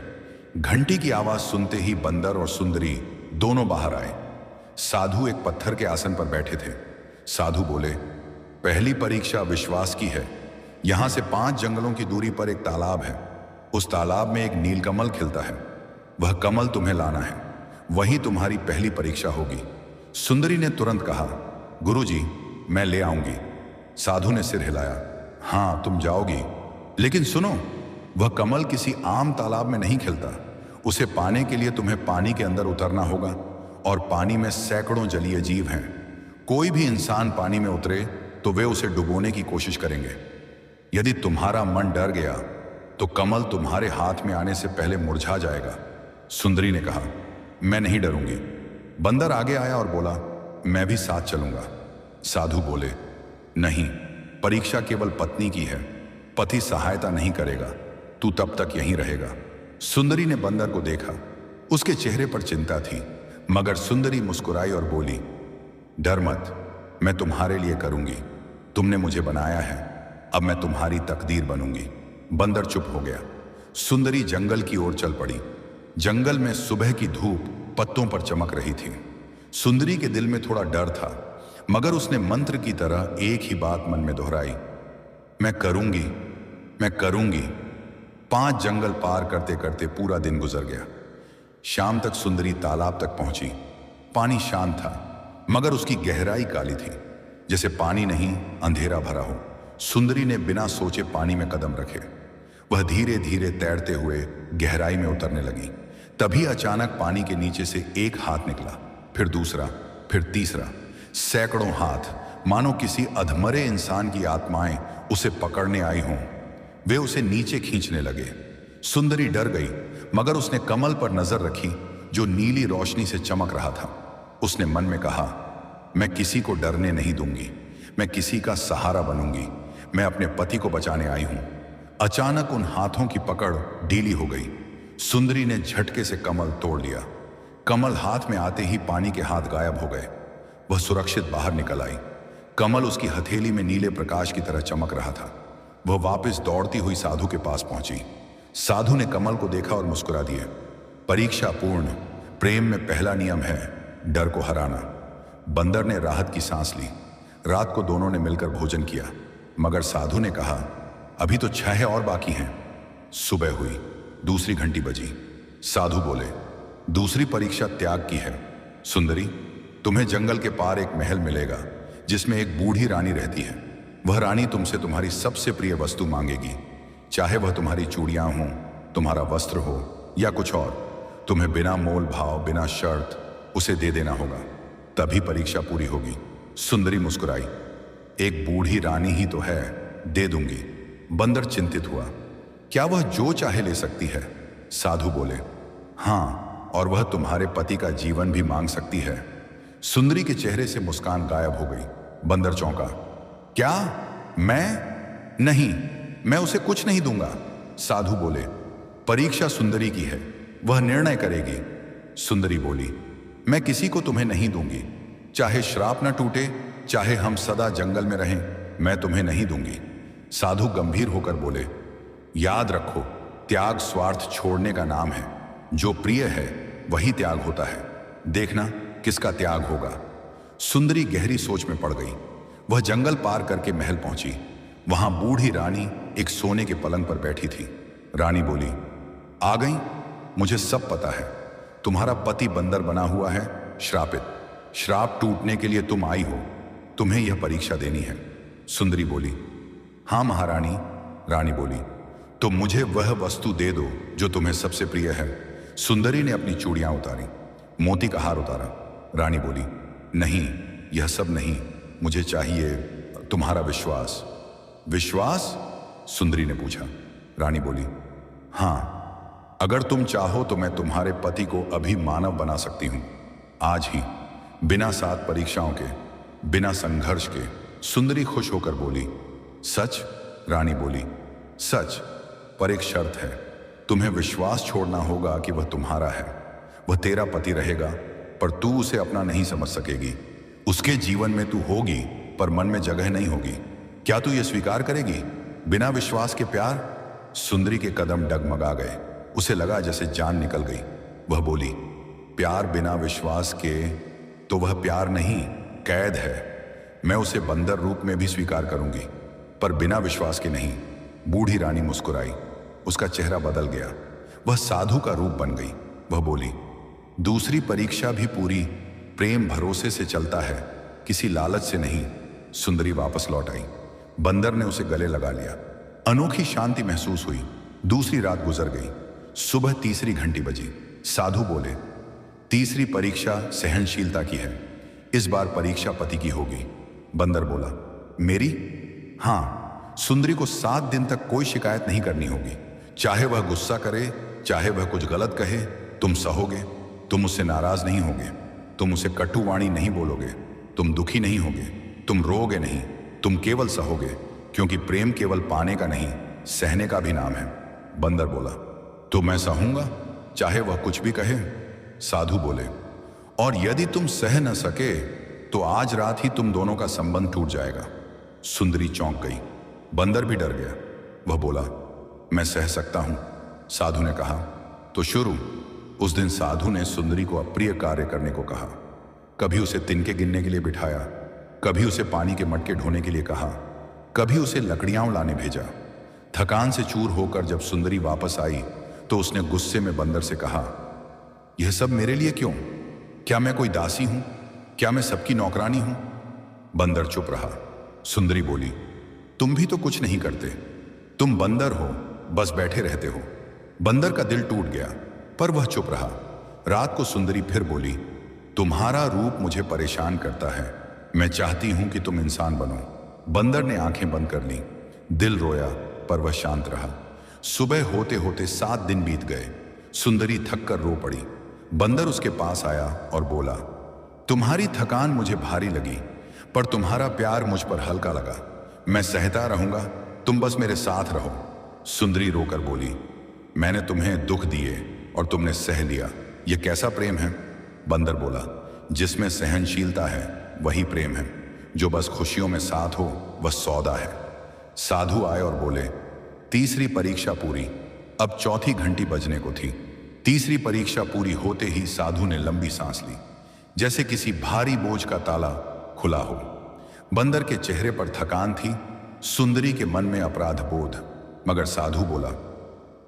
घंटी की आवाज सुनते ही बंदर और सुंदरी दोनों बाहर आए। साधु एक पत्थर के आसन पर बैठे थे। साधु बोले, पहली परीक्षा विश्वास की है। यहां से 5 जंगलों की दूरी पर एक तालाब है। उस तालाब में एक नीलकमल खिलता है। वह कमल तुम्हें लाना है, वही तुम्हारी पहली परीक्षा होगी। सुंदरी ने तुरंत कहा, गुरुजी, मैं ले आऊंगी। साधु ने सिर हिलाया, हाँ तुम जाओगी, लेकिन सुनो, वह कमल किसी आम तालाब में नहीं खिलता। उसे पाने के लिए तुम्हें पानी के अंदर उतरना होगा और पानी में सैकड़ों जलीय जीव हैं। कोई भी इंसान पानी में उतरे तो वे उसे डुबोने की कोशिश करेंगे। यदि तुम्हारा मन डर गया तो कमल तुम्हारे हाथ में आने से पहले मुरझा जाएगा। सुंदरी ने कहा, मैं नहीं डरूंगी। बंदर आगे आया और बोला, मैं भी साथ चलूंगा। साधु बोले, नहीं, परीक्षा केवल पत्नी की है, पति सहायता नहीं करेगा, तू तब तक यहीं रहेगा। सुंदरी ने बंदर को देखा। उसके चेहरे पर चिंता थी, मगर सुंदरी मुस्कुराई और बोली, डर मत, मैं तुम्हारे लिए करूंगी। तुमने मुझे बनाया है, अब मैं तुम्हारी तकदीर बनूंगी। बंदर चुप हो गया। सुंदरी जंगल की ओर चल पड़ी। जंगल में सुबह की धूप पत्तों पर चमक रही थी। सुंदरी के दिल में थोड़ा डर था, मगर उसने मंत्र की तरह एक ही बात मन में दोहराई, मैं करूंगी, मैं करूंगी। 5 जंगल पार करते करते पूरा दिन गुजर गया। शाम तक सुंदरी तालाब तक पहुंची। पानी शांत था, मगर उसकी गहराई काली थी, जैसे पानी नहीं अंधेरा भरा हो। सुंदरी ने बिना सोचे पानी में कदम रखे। वह धीरे धीरे तैरते हुए गहराई में उतरने लगी। तभी अचानक पानी के नीचे से एक हाथ निकला, फिर दूसरा, फिर तीसरा। सैकड़ों हाथ, मानो किसी अधमरे इंसान की आत्माएं उसे पकड़ने आई हों। वे उसे नीचे खींचने लगे। सुंदरी डर गई, मगर उसने कमल पर नजर रखी जो नीली रोशनी से चमक रहा था। उसने मन में कहा, मैं किसी को डरने नहीं दूंगी, मैं किसी का सहारा बनूंगी, मैं अपने पति को बचाने आई हूं। अचानक उन हाथों की पकड़ ढीली हो गई। सुंदरी ने झटके से कमल तोड़ लिया। कमल हाथ में आते ही पानी के हाथ गायब हो गए। वह सुरक्षित बाहर निकल आई। कमल उसकी हथेली में नीले प्रकाश की तरह चमक रहा था। वह वापस दौड़ती हुई साधु के पास पहुंची। साधु ने कमल को देखा और मुस्कुरा दिया। परीक्षा पूर्ण। प्रेम में पहला नियम है डर को हराना। बंदर ने राहत की सांस ली। रात को दोनों ने मिलकर भोजन किया, मगर साधु ने कहा, अभी तो 6 और बाकी हैं। सुबह हुई, दूसरी घंटी बजी। साधु बोले, दूसरी परीक्षा त्याग की है। सुंदरी, तुम्हें जंगल के पार एक महल मिलेगा जिसमें एक बूढ़ी रानी रहती है। वह रानी तुमसे तुम्हारी सबसे प्रिय वस्तु मांगेगी, चाहे वह तुम्हारी चूड़ियां हों, तुम्हारा वस्त्र हो या कुछ और। तुम्हें बिना मोल भाव, बिना शर्त उसे दे देना होगा, तभी परीक्षा पूरी होगी। सुंदरी मुस्कुराई, एक बूढ़ी रानी ही तो है, दे दूंगी। बंदर चिंतित हुआ, क्या वह जो चाहे ले सकती है? साधु बोले, हाँ, और वह तुम्हारे पति का जीवन भी मांग सकती है। सुंदरी के चेहरे से मुस्कान गायब हो गई। बंदर चौंका, क्या? मैं? नहीं, मैं उसे कुछ नहीं दूंगा। साधु बोले, परीक्षा सुंदरी की है, वह निर्णय करेगी। सुंदरी बोली, मैं किसी को तुम्हें नहीं दूंगी, चाहे श्राप न टूटे, चाहे हम सदा जंगल में रहें, मैं तुम्हें नहीं दूंगी। साधु गंभीर होकर बोले, याद रखो, त्याग स्वार्थ छोड़ने का नाम है। जो प्रिय है वही त्याग होता है, देखना किसका त्याग होगा। सुंदरी गहरी सोच में पड़ गई। वह जंगल पार करके महल पहुंची। वहां बूढ़ी रानी एक सोने के पलंग पर बैठी थी। रानी बोली, आ गई? मुझे सब पता है, तुम्हारा पति बंदर बना हुआ है, श्रापित। श्राप टूटने के लिए तुम आई हो, तुम्हें यह परीक्षा देनी है। सुंदरी बोली, हाँ महारानी। रानी बोली, तो मुझे वह वस्तु दे दो जो तुम्हें सबसे प्रिय है। सुंदरी ने अपनी चूड़ियां उतारी, मोती का हार उतारा। रानी बोली, नहीं, यह सब नहीं, मुझे चाहिए तुम्हारा विश्वास। विश्वास? सुंदरी ने पूछा। रानी बोली, हाँ, अगर तुम चाहो तो मैं तुम्हारे पति को अभी मानव बना सकती हूं, आज ही, बिना 7 परीक्षाओं के, बिना संघर्ष के। सुंदरी खुश होकर बोली, सच? रानी बोली, सच, पर एक शर्त है, तुम्हें विश्वास छोड़ना होगा कि वह तुम्हारा है। वह तेरा पति रहेगा, पर तू उसे अपना नहीं समझ सकेगी। उसके जीवन में तू होगी, पर मन में जगह नहीं होगी। क्या तू यह स्वीकार करेगी? बिना विश्वास के प्यार? सुंदरी के कदम डगमगा गए। उसे लगा जैसे जान निकल गई। वह बोली, प्यार बिना विश्वास के तो वह प्यार नहीं, कैद है। मैं उसे बंदर रूप में भी स्वीकार करूंगी, पर बिना विश्वास के नहीं। बूढ़ी रानी मुस्कुराई, उसका चेहरा बदल गया। वह साधु का रूप बन गई। वह बोली, दूसरी परीक्षा भी पूरी। प्रेम भरोसे से चलता है, किसी लालच से नहीं। सुंदरी वापस लौट आई। बंदर ने उसे गले लगा लिया। अनोखी शांति महसूस हुई। दूसरी रात गुजर गई। सुबह तीसरी घंटी बजी। साधु बोले, तीसरी परीक्षा सहनशीलता की है, इस बार परीक्षा पति की होगी। बंदर बोला, मेरी? हाँ, सुंदरी को 7 दिन तक कोई शिकायत नहीं करनी होगी। चाहे वह गुस्सा करे, चाहे वह कुछ गलत कहे, तुम सहोगे। तुम उससे नाराज नहीं होगे, तुम उसे कटु वाणी नहीं बोलोगे, तुम दुखी नहीं होगे, तुम रोओगे नहीं, तुम केवल सहोगे, क्योंकि प्रेम केवल पाने का नहीं, सहने का भी नाम है। बंदर बोला, तो मैं सहूंगा, चाहे वह कुछ भी कहे। साधु बोले, और यदि तुम सह न सके तो आज रात ही तुम दोनों का संबंध टूट जाएगा। सुंदरी चौंक गई। बंदर भी डर गया। वह बोला, मैं सह सकता हूं। साधु ने कहा, तो शुरू। उस दिन साधु ने सुंदरी को अप्रिय कार्य करने को कहा। कभी उसे तिनके गिनने के लिए बिठाया, कभी उसे पानी के मटके ढोने के लिए कहा, कभी उसे लकड़ियां लाने भेजा। थकान से चूर होकर जब सुंदरी वापस आई तो उसने गुस्से में बंदर से कहा, यह सब मेरे लिए क्यों? क्या मैं कोई दासी हूं? क्या मैं सबकी नौकरानी हूं? बंदर चुप रहा। सुंदरी बोली, तुम भी तो कुछ नहीं करते, तुम बंदर हो, बस बैठे रहते हो। बंदर का दिल टूट गया, पर वह चुप रहा। रात को सुंदरी फिर बोली, तुम्हारा रूप मुझे परेशान करता है, मैं चाहती हूं कि तुम इंसान बनो। बंदर ने आंखें बंद कर ली। दिल रोया, पर वह शांत रहा। सुबह होते होते 7 दिन बीत गए। सुंदरी थक कर रो पड़ी। बंदर उसके पास आया और बोला, तुम्हारी थकान मुझे भारी लगी, पर तुम्हारा प्यार मुझ पर हल्का लगा। मैं सहता रहूंगा, तुम बस मेरे साथ रहो। सुंदरी रोकर बोली, मैंने तुम्हें दुख दिए और तुमने सह लिया, यह कैसा प्रेम है? बंदर बोला, जिसमें सहनशीलता है वही प्रेम है, जो बस खुशियों में साथ हो वह सौदा है। साधु आए और बोले, तीसरी परीक्षा पूरी, अब चौथी घंटी बजने को थी। तीसरी परीक्षा पूरी होते ही साधु ने लंबी सांस ली, जैसे किसी भारी बोझ का ताला खुला हो। बंदर के चेहरे पर थकान थी, सुंदरी के मन में अपराध बोध। मगर साधु बोला,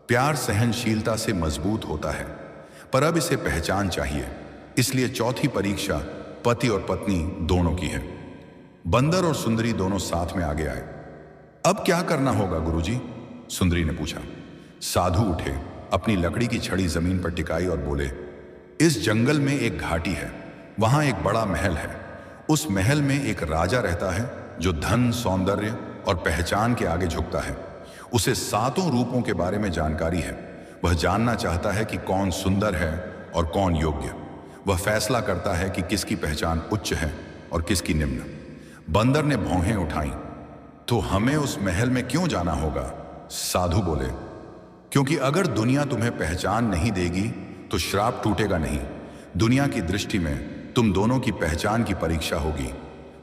प्यार सहनशीलता से मजबूत होता है, पर अब इसे पहचान चाहिए। इसलिए चौथी परीक्षा पति और पत्नी दोनों की है। बंदर और सुंदरी दोनों साथ में आगे आए। अब क्या करना होगा गुरुजी? सुंदरी ने पूछा। साधु उठे, अपनी लकड़ी की छड़ी जमीन पर टिकाई और बोले, इस जंगल में एक घाटी है, वहां एक बड़ा महल है। उस महल में एक राजा रहता है जो धन, सौंदर्य और पहचान के आगे झुकता है। उसे 7 रूपों के बारे में जानकारी है। वह जानना चाहता है कि कौन सुंदर है और कौन योग्य। वह फैसला करता है कि किसकी पहचान उच्च है और किसकी निम्न। बंदर ने भौहें उठाई। तो हमें उस महल में क्यों जाना होगा? साधु बोले, क्योंकि अगर दुनिया तुम्हें पहचान नहीं देगी तो श्राप टूटेगा नहीं। दुनिया की दृष्टि में तुम दोनों की पहचान की परीक्षा होगी।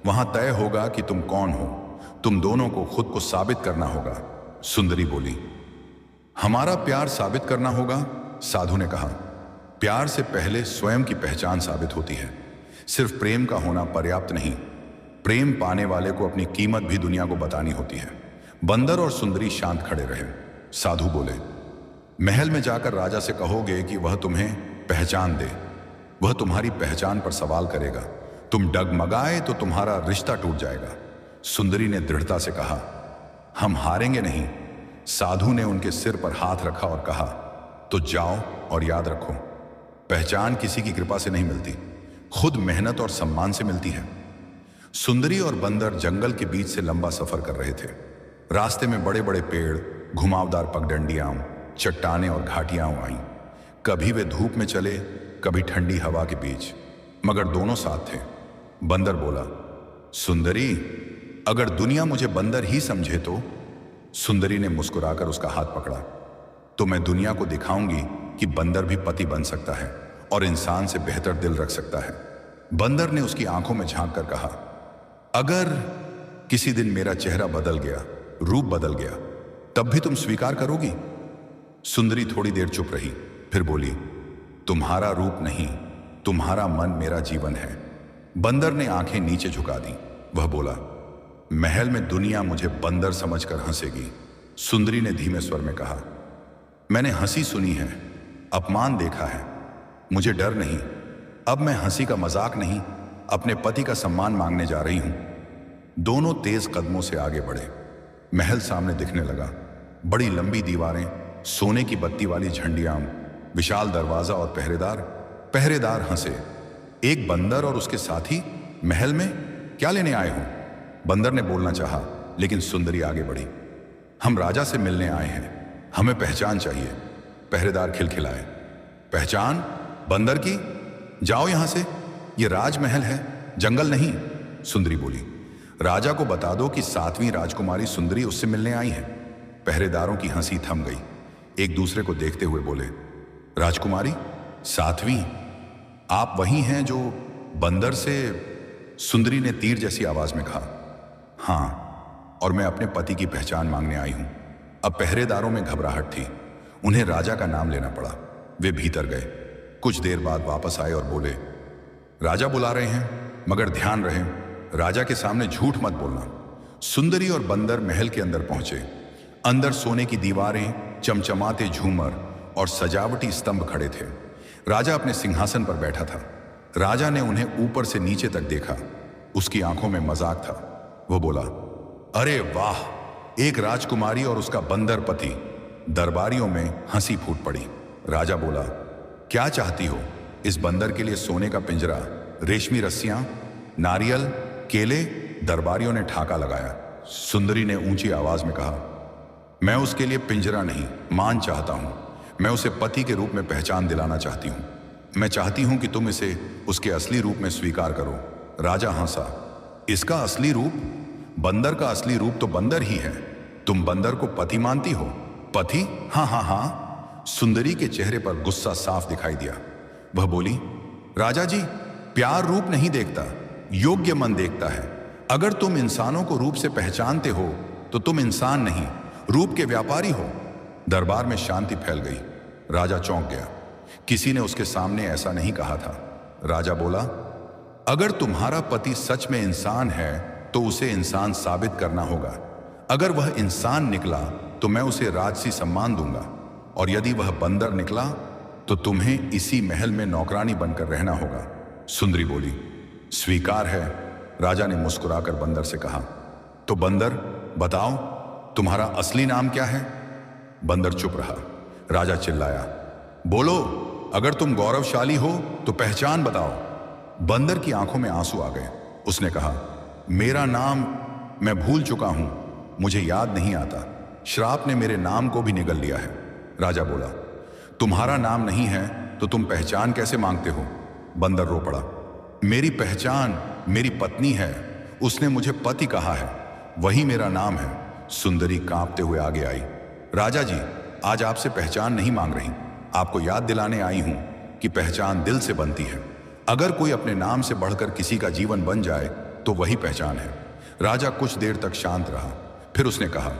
वहां तय होगा कि तुम कौन हो। तुम दोनों को खुद को साबित करना होगा। सुंदरी बोली, हमारा प्यार साबित करना होगा? साधु ने कहा, प्यार से पहले स्वयं की पहचान साबित होती है। सिर्फ प्रेम का होना पर्याप्त नहीं, प्रेम पाने वाले को अपनी कीमत भी दुनिया को बतानी होती है। बंदर और सुंदरी शांत खड़े रहे। साधु बोले, महल में जाकर राजा से कहोगे कि वह तुम्हें पहचान दे। वह तुम्हारी पहचान पर सवाल करेगा। तुम डगमगाए तो तुम्हारा रिश्ता टूट जाएगा। सुंदरी ने दृढ़ता से कहा, हम हारेंगे नहीं। साधु ने उनके सिर पर हाथ रखा और कहा, तो जाओ और याद रखो, पहचान किसी की कृपा से नहीं मिलती, खुद मेहनत और सम्मान से मिलती है। सुंदरी और बंदर जंगल के बीच से लंबा सफर कर रहे थे। रास्ते में बड़े बड़े पेड़, घुमावदार पगडंडियां, चट्टानें और घाटियां आईं। कभी वे धूप में चले, कभी ठंडी हवा के बीच, मगर दोनों साथ थे। बंदर बोला, सुंदरी, अगर दुनिया मुझे बंदर ही समझे तो? सुंदरी ने मुस्कुराकर उसका हाथ पकड़ा, तो मैं दुनिया को दिखाऊंगी कि बंदर भी पति बन सकता है और इंसान से बेहतर दिल रख सकता है। बंदर ने उसकी आंखों में झांक कर कहा, अगर किसी दिन मेरा चेहरा बदल गया, रूप बदल गया, तब भी तुम स्वीकार करोगी? सुंदरी थोड़ी देर चुप रही, फिर बोली, तुम्हारा रूप नहीं, तुम्हारा मन मेरा जीवन है। बंदर ने आंखें नीचे झुका दी। वह बोला, महल में दुनिया मुझे बंदर समझकर हंसेगी। सुंदरी ने धीमे स्वर में कहा, मैंने हंसी सुनी है, अपमान देखा है, मुझे डर नहीं। अब मैं हंसी का मजाक नहीं, अपने पति का सम्मान मांगने जा रही हूं। दोनों तेज कदमों से आगे बढ़े। महल सामने दिखने लगा। बड़ी लंबी दीवारें, सोने की बत्ती वाली झंडियां, विशाल दरवाजा और पहरेदार हंसे। एक बंदर और उसके साथी महल में क्या लेने आए हो? बंदर ने बोलना चाहा, लेकिन सुंदरी आगे बढ़ी। हम राजा से मिलने आए हैं, हमें पहचान चाहिए। पहरेदार खिलखिलाए, पहचान? बंदर की? जाओ यहां से, ये राजमहल है, जंगल नहीं। सुंदरी बोली, राजा को बता दो कि 7वीं राजकुमारी सुंदरी उससे मिलने आई है। पहरेदारों की हंसी थम गई। एक दूसरे को देखते हुए बोले, राजकुमारी? 7वीं? आप वही हैं जो बंदर से? सुंदरी ने तीर जैसी आवाज में कहा, हाँ, और मैं अपने पति की पहचान मांगने आई हूं। अब पहरेदारों में घबराहट थी। उन्हें राजा का नाम लेना पड़ा। वे भीतर गए। कुछ देर बाद वापस आए और बोले, राजा बुला रहे हैं, मगर ध्यान रहे, राजा के सामने झूठ मत बोलना। सुंदरी और बंदर महल के अंदर पहुंचे। अंदर सोने की दीवारें, चमचमाते झूमर और सजावटी स्तंभ खड़े थे। राजा अपने सिंहासन पर बैठा था। राजा ने उन्हें ऊपर से नीचे तक देखा। उसकी आंखों में मजाक था। वो बोला, अरे वाह, एक राजकुमारी और उसका बंदर पति। दरबारियों में हंसी फूट पड़ी। राजा बोला, क्या चाहती हो? इस बंदर के लिए सोने का पिंजरा, रेशमी रस्सियां, नारियल, केले? दरबारियों ने ठाका लगाया। सुंदरी ने ऊंची आवाज में कहा, मैं उसके लिए पिंजरा नहीं, मान चाहता हूं। मैं उसे पति के रूप में पहचान दिलाना चाहती हूं। मैं चाहती हूं कि तुम इसे उसके असली रूप में स्वीकार करो। राजा हंसा, इसका असली रूप? बंदर का असली रूप तो बंदर ही है। तुम बंदर को पति मानती हो? पति? हाँ हाँ हाँ। सुंदरी के चेहरे पर गुस्सा साफ दिखाई दिया। वह बोली, राजा जी, प्यार रूप नहीं देखता, योग्य मन देखता है। अगर तुम इंसानों को रूप से पहचानते हो तो तुम इंसान नहीं, रूप के व्यापारी हो। दरबार में शांति फैल गई। राजा चौंक गया। किसी ने उसके सामने ऐसा नहीं कहा था। राजा बोला, अगर तुम्हारा पति सच में इंसान है तो उसे इंसान साबित करना होगा। अगर वह इंसान निकला तो मैं उसे राजसी सम्मान दूंगा, और यदि वह बंदर निकला तो तुम्हें इसी महल में नौकरानी बनकर रहना होगा। सुंदरी बोली, स्वीकार है। राजा ने मुस्कुराकर बंदर से कहा, तो बंदर बताओ, तुम्हारा असली नाम क्या है? बंदर चुप रहा। राजा चिल्लाया, बोलो, अगर तुम गौरवशाली हो तो पहचान बताओ। बंदर की आंखों में आंसू आ गए। उसने कहा, मेरा नाम मैं भूल चुका हूं, मुझे याद नहीं आता। श्राप ने मेरे नाम को भी निगल लिया है। राजा बोला, तुम्हारा नाम नहीं है तो तुम पहचान कैसे मांगते हो? बंदर रो पड़ा, मेरी पहचान मेरी पत्नी है, उसने मुझे पति कहा है, वही मेरा नाम है। सुंदरी कांपते हुए आगे आई। राजा जी, आज आपसे पहचान नहीं मांग रही, आपको याद दिलाने आई हूं कि पहचान दिल से बनती है। अगर कोई अपने नाम से बढ़कर किसी का जीवन बन जाए तो वही पहचान है। राजा कुछ देर तक शांत रहा, फिर उसने कहा,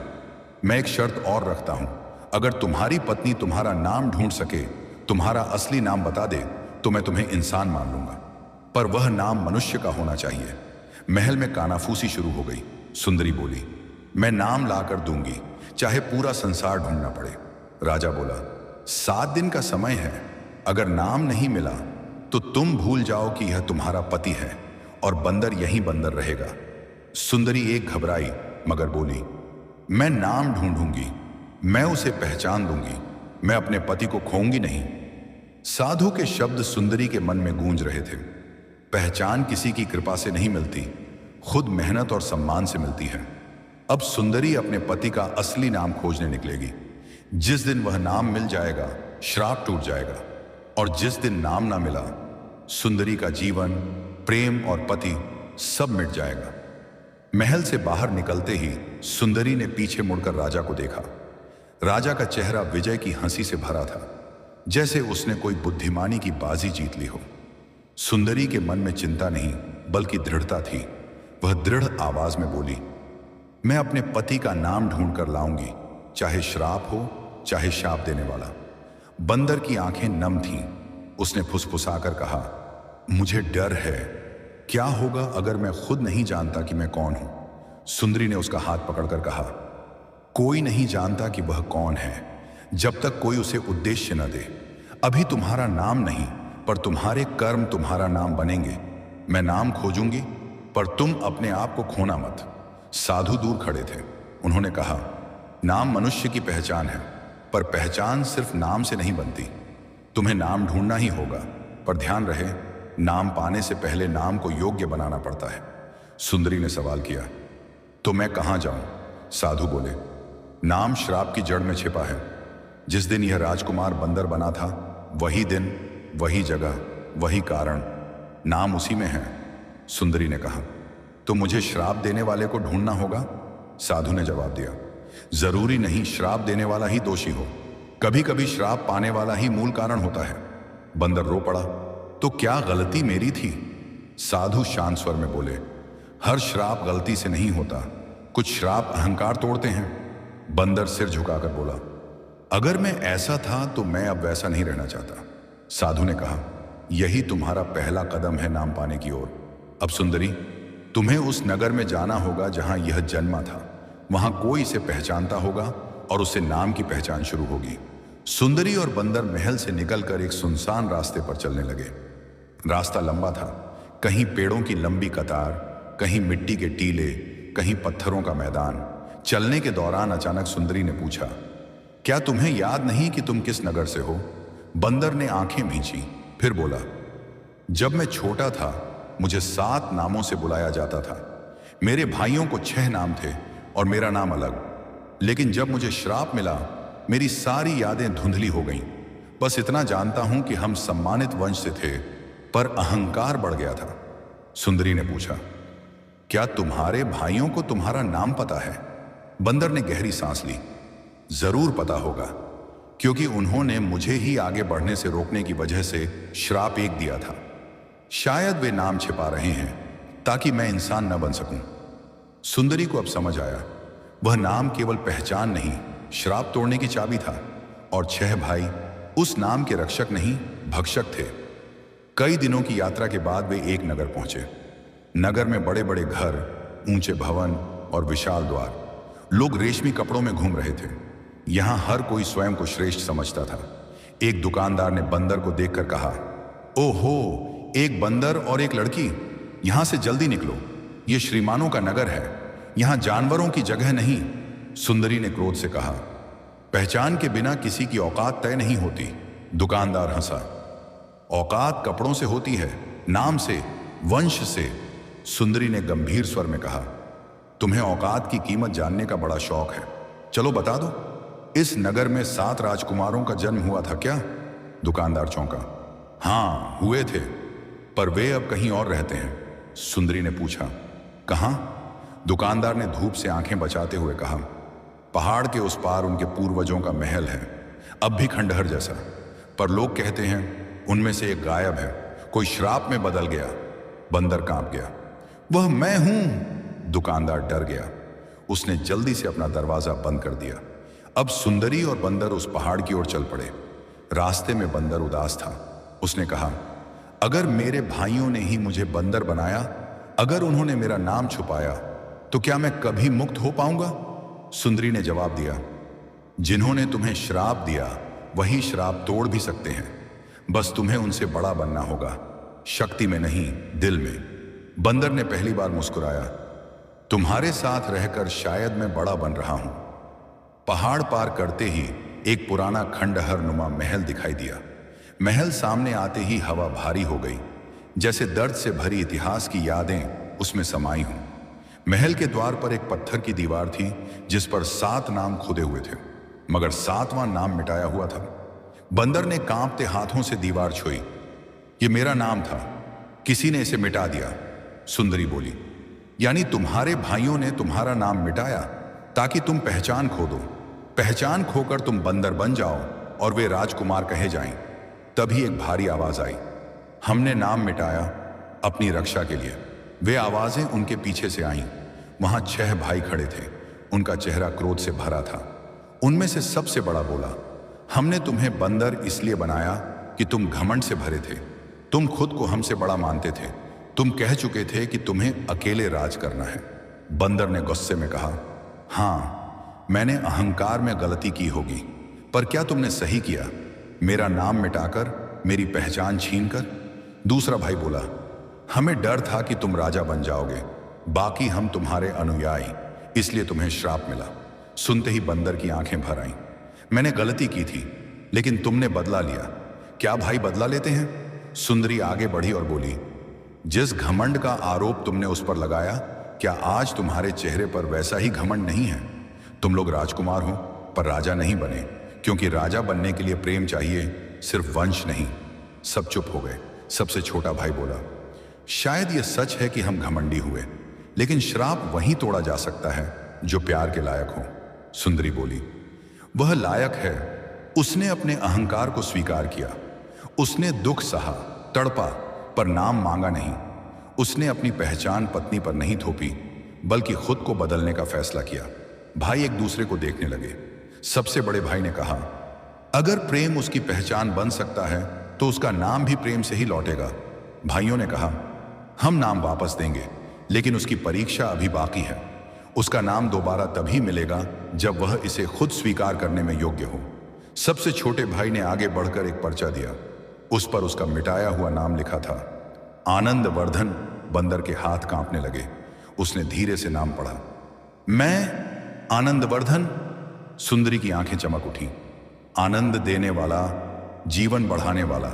मैं एक शर्त और रखता हूं, अगर तुम्हारी पत्नी तुम्हारा नाम ढूंढ सके, तुम्हारा असली नाम बता दे, तो मैं तुम्हें इंसान मान लूंगा, पर वह नाम मनुष्य का होना चाहिए। महल में कानाफूसी शुरू हो गई। सुंदरी बोली, मैं नाम लाकर दूंगी, चाहे पूरा संसार ढूंढना पड़े। राजा बोला, 7 दिन का समय है, अगर नाम नहीं मिला तो तुम भूल जाओ कि यह तुम्हारा पति है और बंदर यहीं बंदर रहेगा। सुंदरी एक घबराई मगर बोली, मैं नाम ढूंढूंगी, मैं उसे पहचान दूंगी, मैं अपने पति को खोऊंगी नहीं। साधु के शब्द सुंदरी के मन में गूंज रहे थे। पहचान किसी की कृपा से नहीं मिलती, खुद मेहनत और सम्मान से मिलती है। अब सुंदरी अपने पति का असली नाम खोजने निकलेगी। जिस दिन वह नाम मिल जाएगा, श्राप टूट जाएगा, और जिस दिन नाम ना मिला, सुंदरी का जीवन, प्रेम और पति सब मिट जाएगा। महल से बाहर निकलते ही सुंदरी ने पीछे मुड़कर राजा को देखा। राजा का चेहरा विजय की हंसी से भरा था, जैसे उसने कोई बुद्धिमानी की बाजी जीत ली हो। सुंदरी के मन में चिंता नहीं बल्कि दृढ़ता थी। वह दृढ़ आवाज में बोली, मैं अपने पति का नाम ढूंढ कर लाऊंगी, चाहे श्राप हो चाहे शाप देने वाला। बंदर की आंखें नम थीं। उसने फुसफुसाकर कहा, मुझे डर है, क्या होगा अगर मैं खुद नहीं जानता कि मैं कौन हूं? सुंदरी ने उसका हाथ पकड़कर कहा, कोई नहीं जानता कि वह कौन है जब तक कोई उसे उद्देश्य न दे। अभी तुम्हारा नाम नहीं, पर तुम्हारे कर्म तुम्हारा नाम बनेंगे। मैं नाम खोजूंगी, पर तुम अपने आप को खोना मत। साधु दूर खड़े थे। उन्होंने कहा, नाम मनुष्य की पहचान है, पर पहचान सिर्फ नाम से नहीं बनती। तुम्हें नाम ढूंढना ही होगा, पर ध्यान रहे, नाम पाने से पहले नाम को योग्य बनाना पड़ता है। सुंदरी ने सवाल किया, तो मैं कहां जाऊं? साधु बोले, नाम श्राप की जड़ में छिपा है। जिस दिन यह राजकुमार बंदर बना था, वही दिन, वही जगह, वही कारण, नाम उसी में है। सुंदरी ने कहा, तो मुझे श्राप देने वाले को ढूंढना होगा? साधु ने जवाब दिया, जरूरी नहीं श्राप देने वाला ही दोषी हो, कभी कभी श्राप पाने वाला ही मूल कारण होता है। बंदर रो पड़ा, तो क्या गलती मेरी थी? साधु शांत स्वर में बोले, हर श्राप गलती से नहीं होता, कुछ श्राप अहंकार तोड़ते हैं। बंदर सिर झुकाकर बोला, अगर मैं ऐसा था तो मैं अब वैसा नहीं रहना चाहता। साधु ने कहा, यही तुम्हारा पहला कदम है नाम पाने की ओर। अब सुंदरी, तुम्हें उस नगर में जाना होगा जहां यह जन्मा था। वहां कोई इसे पहचानता होगा और उससे नाम की पहचान शुरू होगी। सुंदरी और बंदर महल से निकलकर एक सुनसान रास्ते पर चलने लगे। रास्ता लंबा था, कहीं पेड़ों की लंबी कतार, कहीं मिट्टी के टीले, कहीं पत्थरों का मैदान। चलने के दौरान अचानक सुंदरी ने पूछा, क्या तुम्हें याद नहीं कि तुम किस नगर से हो? बंदर ने आंखें भींची, फिर बोला, जब मैं छोटा था मुझे 7 नामों से बुलाया जाता था। मेरे भाइयों को 6 नाम थे और मेरा नाम अलग। लेकिन जब मुझे श्राप मिला, मेरी सारी यादें धुंधली हो गईं। बस इतना जानता हूं कि हम सम्मानित वंश से थे, पर अहंकार बढ़ गया था। सुंदरी ने पूछा, क्या तुम्हारे भाइयों को तुम्हारा नाम पता है? बंदर ने गहरी सांस ली, जरूर पता होगा, क्योंकि उन्होंने मुझे ही आगे बढ़ने से रोकने की वजह से श्राप एक दिया था। शायद वे नाम छिपा रहे हैं ताकि मैं इंसान न बन सकूं। सुंदरी को अब समझ आया, वह नाम केवल पहचान नहीं श्राप तोड़ने की चाबी था और 6 भाई उस नाम के रक्षक नहीं भक्षक थे। कई दिनों की यात्रा के बाद वे एक नगर पहुंचे। नगर में बड़े बड़े घर, ऊंचे भवन और विशाल द्वार। लोग रेशमी कपड़ों में घूम रहे थे। यहां हर कोई स्वयं को श्रेष्ठ समझता था। एक दुकानदार ने बंदर को देखकर कहा, ओहो, एक बंदर और एक लड़की, यहां से जल्दी निकलो, यह श्रीमानों का नगर है, यहां जानवरों की जगह नहीं। सुंदरी ने क्रोध से कहा, पहचान के बिना किसी की औकात तय नहीं होती। दुकानदार हंसा, औकात कपड़ों से होती है, नाम से, वंश से। सुंदरी ने गंभीर स्वर में कहा, तुम्हें औकात की कीमत जानने का बड़ा शौक है, चलो बता दो, इस नगर में 7 राजकुमारों का जन्म हुआ था क्या? दुकानदार चौंका, हां हुए थे, पर वे अब कहीं और रहते हैं। सुंदरी ने पूछा, कहां? दुकानदार ने धूप से आंखें बचाते हुए कहा, पहाड़ के उस पार उनके पूर्वजों का महल है, अब भी खंडहर जैसा, पर लोग कहते हैं उनमें से एक गायब है, कोई श्राप में बदल गया। बंदर कांप गया, वह मैं हूं। दुकानदार डर गया, उसने जल्दी से अपना दरवाजा बंद कर दिया। अब सुंदरी और बंदर उस पहाड़ की ओर चल पड़े। रास्ते में बंदर उदास था। उसने कहा, अगर मेरे भाइयों ने ही मुझे बंदर बनाया, अगर उन्होंने मेरा नाम छुपाया, तो क्या मैं कभी मुक्त हो पाऊंगा? सुंदरी ने जवाब दिया, जिन्होंने तुम्हें श्राप दिया वही श्राप तोड़ भी सकते हैं, बस तुम्हें उनसे बड़ा बनना होगा, शक्ति में नहीं, दिल में। बंदर ने पहली बार मुस्कुराया, तुम्हारे साथ रहकर शायद मैं बड़ा बन रहा हूं। पहाड़ पार करते ही एक पुराना खंडहर नुमा महल दिखाई दिया। महल सामने आते ही हवा भारी हो गई, जैसे दर्द से भरी इतिहास की यादें उसमें समाई हों। महल के द्वार पर एक पत्थर की दीवार थी जिस पर 7 नाम खुदे हुए थे, मगर 7वां नाम मिटाया हुआ था। बंदर ने कांपते हाथों से दीवार छुई, ये मेरा नाम था, किसी ने इसे मिटा दिया। सुंदरी बोली, यानी तुम्हारे भाइयों ने तुम्हारा नाम मिटाया ताकि तुम पहचान खो दो, पहचान खोकर तुम बंदर बन जाओ और वे राजकुमार कहे जाएं। तभी एक भारी आवाज आई, हमने नाम मिटाया अपनी रक्षा के लिए। वे आवाजें उनके पीछे से आईं। वहां 6 भाई खड़े थे, उनका चेहरा क्रोध से भरा था। उनमें से सबसे बड़ा बोला, हमने तुम्हें बंदर इसलिए बनाया कि तुम घमंड से भरे थे, तुम खुद को हमसे बड़ा मानते थे, तुम कह चुके थे कि तुम्हें अकेले राज करना है। बंदर ने गुस्से में कहा, हां, मैंने अहंकार में गलती की होगी, पर क्या तुमने सही किया, मेरा नाम मिटाकर, मेरी पहचान छीनकर? दूसरा भाई बोला, हमें डर था कि तुम राजा बन जाओगे, बाकी हम तुम्हारे अनुयायी, इसलिए तुम्हें श्राप मिला। सुनते ही बंदर की आंखें भर आईं। मैंने गलती की थी, लेकिन तुमने बदला लिया। क्या भाई बदला लेते हैं? सुंदरी आगे बढ़ी और बोली, जिस घमंड का आरोप तुमने उस पर लगाया, क्या आज तुम्हारे चेहरे पर वैसा ही घमंड नहीं है? तुम लोग राजकुमार हो पर राजा नहीं बने, क्योंकि राजा बनने के लिए प्रेम चाहिए, सिर्फ वंश नहीं। सब चुप हो गए। सबसे छोटा भाई बोला, शायद यह सच है कि हम घमंडी हुए, लेकिन श्राप वहीं तोड़ा जा सकता है जो प्यार के लायक हो। सुंदरी बोली, वह लायक है, उसने अपने अहंकार को स्वीकार किया, उसने दुख सहा, तड़पा, पर नाम मांगा नहीं। उसने अपनी पहचान पत्नी पर नहीं थोपी, बल्कि खुद को बदलने का फैसला किया। भाई एक दूसरे को देखने लगे। सबसे बड़े भाई ने कहा, अगर प्रेम उसकी पहचान बन सकता है तो उसका नाम भी प्रेम से ही लौटेगा। भाइयों ने कहा, हम नाम वापस देंगे, लेकिन उसकी परीक्षा अभी बाकी है। उसका नाम दोबारा तभी मिलेगा जब वह इसे खुद स्वीकार करने में योग्य हो। सबसे छोटे भाई ने आगे बढ़कर एक पर्चा दिया। उस पर उसका मिटाया हुआ नाम लिखा था, आनंद वर्धन। बंदर के हाथ कांपने लगे। उसने धीरे से नाम पढ़ा, मैं आनंद वर्धन। सुंदरी की आंखें चमक उठी। आनंद देने वाला, जीवन बढ़ाने वाला,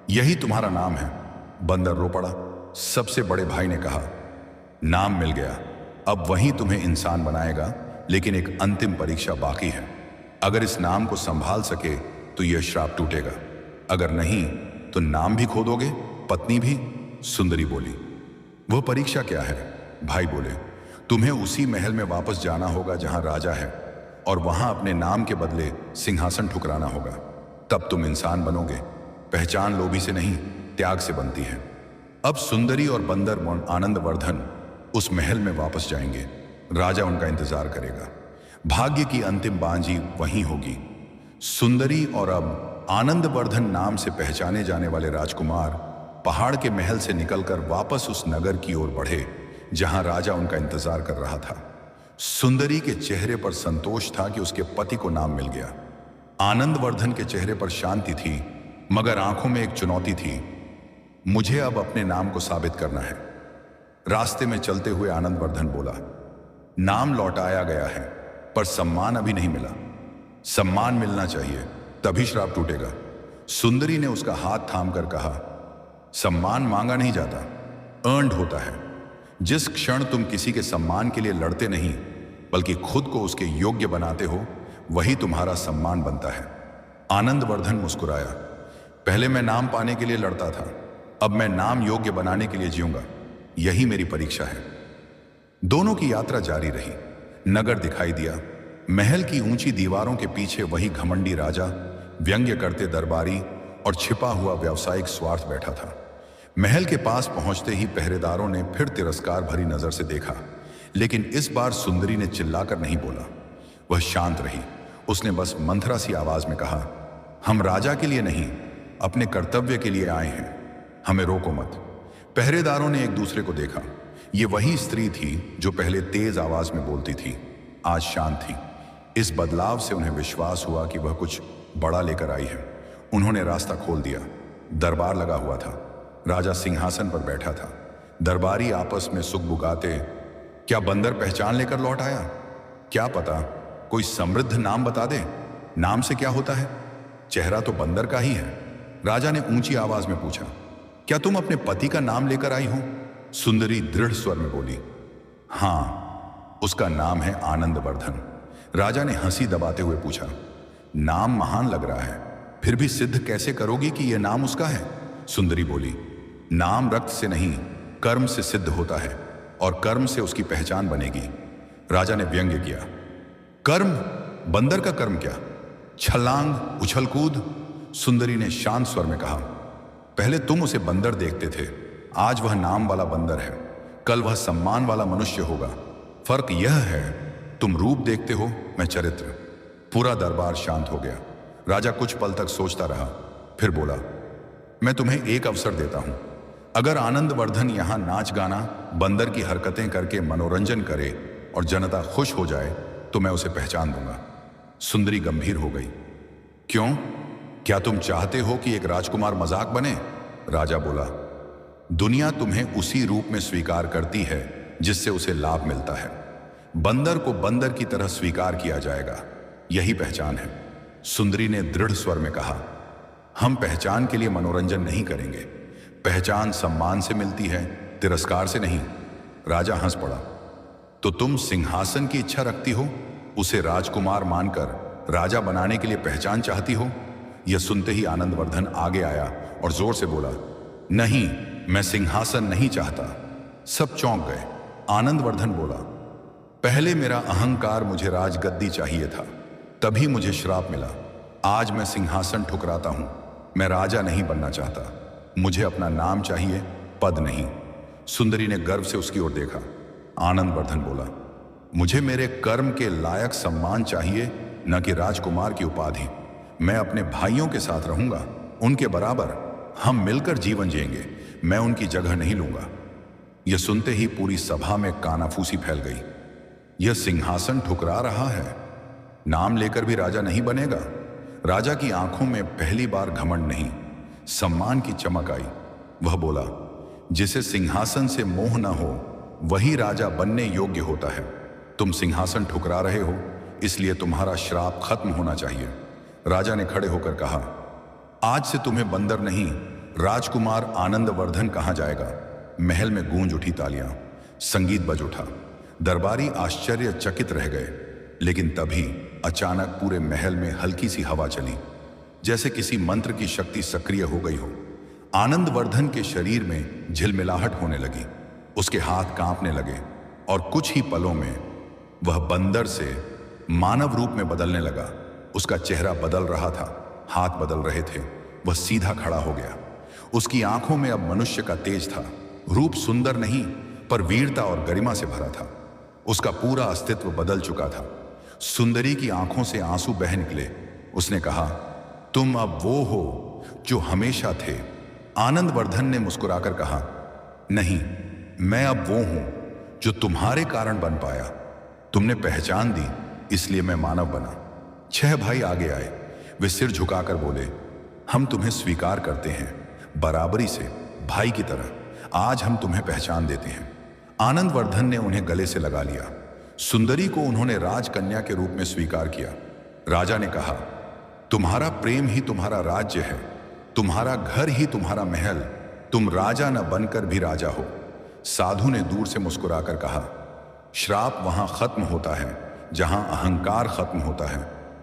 यही तुम्हारा नाम है। बंदर रो पड़ा। सबसे बड़े भाई ने कहा, नाम मिल गया, अब वही तुम्हें इंसान बनाएगा, लेकिन एक अंतिम परीक्षा बाकी है। अगर इस नाम को संभाल सके तो यह श्राप टूटेगा, अगर नहीं तो नाम भी खो दोगे, पत्नी भी। सुंदरी बोली, वह परीक्षा क्या है? भाई बोले, तुम्हें उसी महल में वापस जाना होगा जहां राजा है, और वहां अपने नाम के बदले सिंहासन ठुकराना होगा। तब तुम इंसान बनोगे। पहचान लोभी से नहीं, त्याग से बनती है। अब सुंदरी और बंदर आनंद वर्धन उस महल में वापस जाएंगे। राजा उनका इंतजार करेगा। भाग्य की अंतिम बाजी वहीं होगी। सुंदरी और अब आनंदवर्धन नाम से पहचाने जाने वाले राजकुमार पहाड़ के महल से निकलकर वापस उस नगर की ओर बढ़े जहां राजा उनका इंतजार कर रहा था। सुंदरी के चेहरे पर संतोष था कि उसके पति को नाम मिल गया। आनंदवर्धन के चेहरे पर शांति थी, मगर आंखों में एक चुनौती थी। मुझे अब अपने नाम को साबित करना है। रास्ते में चलते हुए आनंदवर्धन बोला, नाम लौटाया गया है पर सम्मान अभी नहीं मिला। सम्मान मिलना चाहिए, तभी श्राप टूटेगा। सुंदरी ने उसका हाथ थामकर कहा, सम्मान मांगा नहीं जाता, अर्न्ड होता है। जिस क्षण तुम किसी के सम्मान के लिए लड़ते नहीं बल्कि खुद को उसके योग्य बनाते हो, वही तुम्हारा सम्मान बनता है। आनंदवर्धन मुस्कुराया, पहले मैं नाम पाने के लिए लड़ता था, अब मैं नाम योग्य बनाने के लिए जीऊंगा। यही मेरी परीक्षा है। दोनों की यात्रा जारी रही। नगर दिखाई दिया। महल की ऊंची दीवारों के पीछे वही घमंडी राजा, व्यंग्य करते दरबारी और छिपा हुआ व्यावसायिक स्वार्थ बैठा था। महल के पास पहुंचते ही पहरेदारों ने फिर तिरस्कार भरी नजर से देखा, लेकिन इस बार सुंदरी ने चिल्लाकर नहीं बोला। वह शांत रही। उसने बस मंथरा सी आवाज में कहा, हम राजा के लिए नहीं, अपने कर्तव्य के लिए आए हैं, हमें रोको मत। पहरेदारों ने एक दूसरे को देखा। ये वही स्त्री थी जो पहले तेज आवाज में बोलती थी, आज शांत थी। इस बदलाव से उन्हें विश्वास हुआ कि वह कुछ बड़ा लेकर आई है। उन्होंने रास्ता खोल दिया। दरबार लगा हुआ था। राजा सिंहासन पर बैठा था। दरबारी आपस में सुगबुगाते, क्या बंदर पहचान लेकर लौट आया? क्या पता कोई समृद्ध नाम बता दे। नाम से क्या होता है? चेहरा तो बंदर का ही है। राजा ने ऊंची आवाज में पूछा, क्या तुम अपने पति का नाम लेकर आई हो? सुंदरी दृढ़ स्वर में बोली, हां, उसका नाम है आनंदवर्धन। राजा ने हंसी दबाते हुए पूछा, नाम महान लग रहा है, फिर भी सिद्ध कैसे करोगी कि यह नाम उसका है? सुंदरी बोली, नाम रक्त से नहीं, कर्म से सिद्ध होता है और कर्म से उसकी पहचान बनेगी। राजा ने व्यंग्य किया, कर्म? बंदर का कर्म क्या? छलांग, उछल कूद? सुंदरी ने शांत स्वर में कहा, पहले तुम उसे बंदर देखते थे, आज वह नाम वाला बंदर है, कल वह सम्मान वाला मनुष्य होगा। फर्क यह है, तुम रूप देखते हो, मैं चरित्र। पूरा दरबार शांत हो गया। राजा कुछ पल तक सोचता रहा, फिर बोला, मैं तुम्हें एक अवसर देता हूं। अगर आनंदवर्धन यहां नाच गाना, बंदर की हरकतें करके मनोरंजन करे और जनता खुश हो जाए तो मैं उसे पहचान दूंगा। सुंदरी गंभीर हो गई, क्यों? क्या तुम चाहते हो कि एक राजकुमार मजाक बने? राजा बोला, दुनिया तुम्हें उसी रूप में स्वीकार करती है जिससे उसे लाभ मिलता है। बंदर को बंदर की तरह स्वीकार किया जाएगा, यही पहचान है। सुंदरी ने दृढ़ स्वर में कहा, हम पहचान के लिए मनोरंजन नहीं करेंगे। पहचान सम्मान से मिलती है, तिरस्कार से नहीं। राजा हंस पड़ा, तो तुम सिंहासन की इच्छा रखती हो, उसे राजकुमार मानकर राजा बनाने के लिए पहचान चाहती हो? यह सुनते ही आनंदवर्धन आगे आया और जोर से बोला, नहीं, मैं सिंहासन नहीं चाहता। सब चौंक गए। आनंदवर्धन बोला, पहले मेरा अहंकार मुझे राजगद्दी चाहिए था, तभी मुझे श्राप मिला। आज मैं सिंहासन ठुकराता हूं। मैं राजा नहीं बनना चाहता, मुझे अपना नाम चाहिए, पद नहीं। सुंदरी ने गर्व से उसकी ओर देखा। आनंदवर्धन बोला, मुझे मेरे कर्म के लायक सम्मान चाहिए, न कि राजकुमार की उपाधि। मैं अपने भाइयों के साथ रहूंगा, उनके बराबर। हम मिलकर जीवन जिएंगे, मैं उनकी जगह नहीं लूंगा। यह सुनते ही पूरी सभा में कानाफूसी फैल गई। यह सिंहासन ठुकरा रहा है, नाम लेकर भी राजा नहीं बनेगा। राजा की आंखों में पहली बार घमंड नहीं, सम्मान की चमक आई। वह बोला, जिसे सिंहासन से मोह न हो वही राजा बनने योग्य होता है। तुम सिंहासन ठुकरा रहे हो, इसलिए तुम्हारा श्राप खत्म होना चाहिए। राजा ने खड़े होकर कहा, आज से तुम्हें बंदर नहीं, राजकुमार आनंदवर्धन कहा जाएगा। महल में गूंज उठी तालियां, संगीत बज उठा। दरबारी आश्चर्यचकित रह गए, लेकिन तभी अचानक पूरे महल में हल्की सी हवा चली, जैसे किसी मंत्र की शक्ति सक्रिय हो गई हो। आनंदवर्धन के शरीर में झिलमिलाहट होने लगी, उसके हाथ कांपने लगे और कुछ ही पलों में वह बंदर से मानव रूप में बदलने लगा। उसका चेहरा बदल रहा था, हाथ बदल रहे थे। वह सीधा खड़ा हो गया। उसकी आंखों में अब मनुष्य का तेज था। रूप सुंदर नहीं, पर वीरता और गरिमा से भरा था। उसका पूरा अस्तित्व बदल चुका था। सुंदरी की आंखों से आंसू बह निकले। उसने कहा, तुम अब वो हो जो हमेशा थे। आनंदवर्धन ने मुस्कुराकर कहा, नहीं, मैं अब वो हूं जो तुम्हारे कारण बन पाया। तुमने पहचान दी, इसलिए मैं मानव बना। 6 भाई आगे आए। वे सिर झुकाकर बोले, हम तुम्हें स्वीकार करते हैं, बराबरी से, भाई की तरह। आज हम तुम्हें पहचान देते हैं। आनंदवर्धन ने उन्हें गले से लगा लिया। सुंदरी को उन्होंने राजकन्या के रूप में स्वीकार किया। राजा ने कहा, तुम्हारा प्रेम ही तुम्हारा राज्य है, तुम्हारा घर ही तुम्हारा महल। तुम राजा न बनकर भी राजा हो। साधु ने दूर से मुस्कुराकर कहा, श्राप वहां खत्म होता है जहां अहंकार खत्म होता है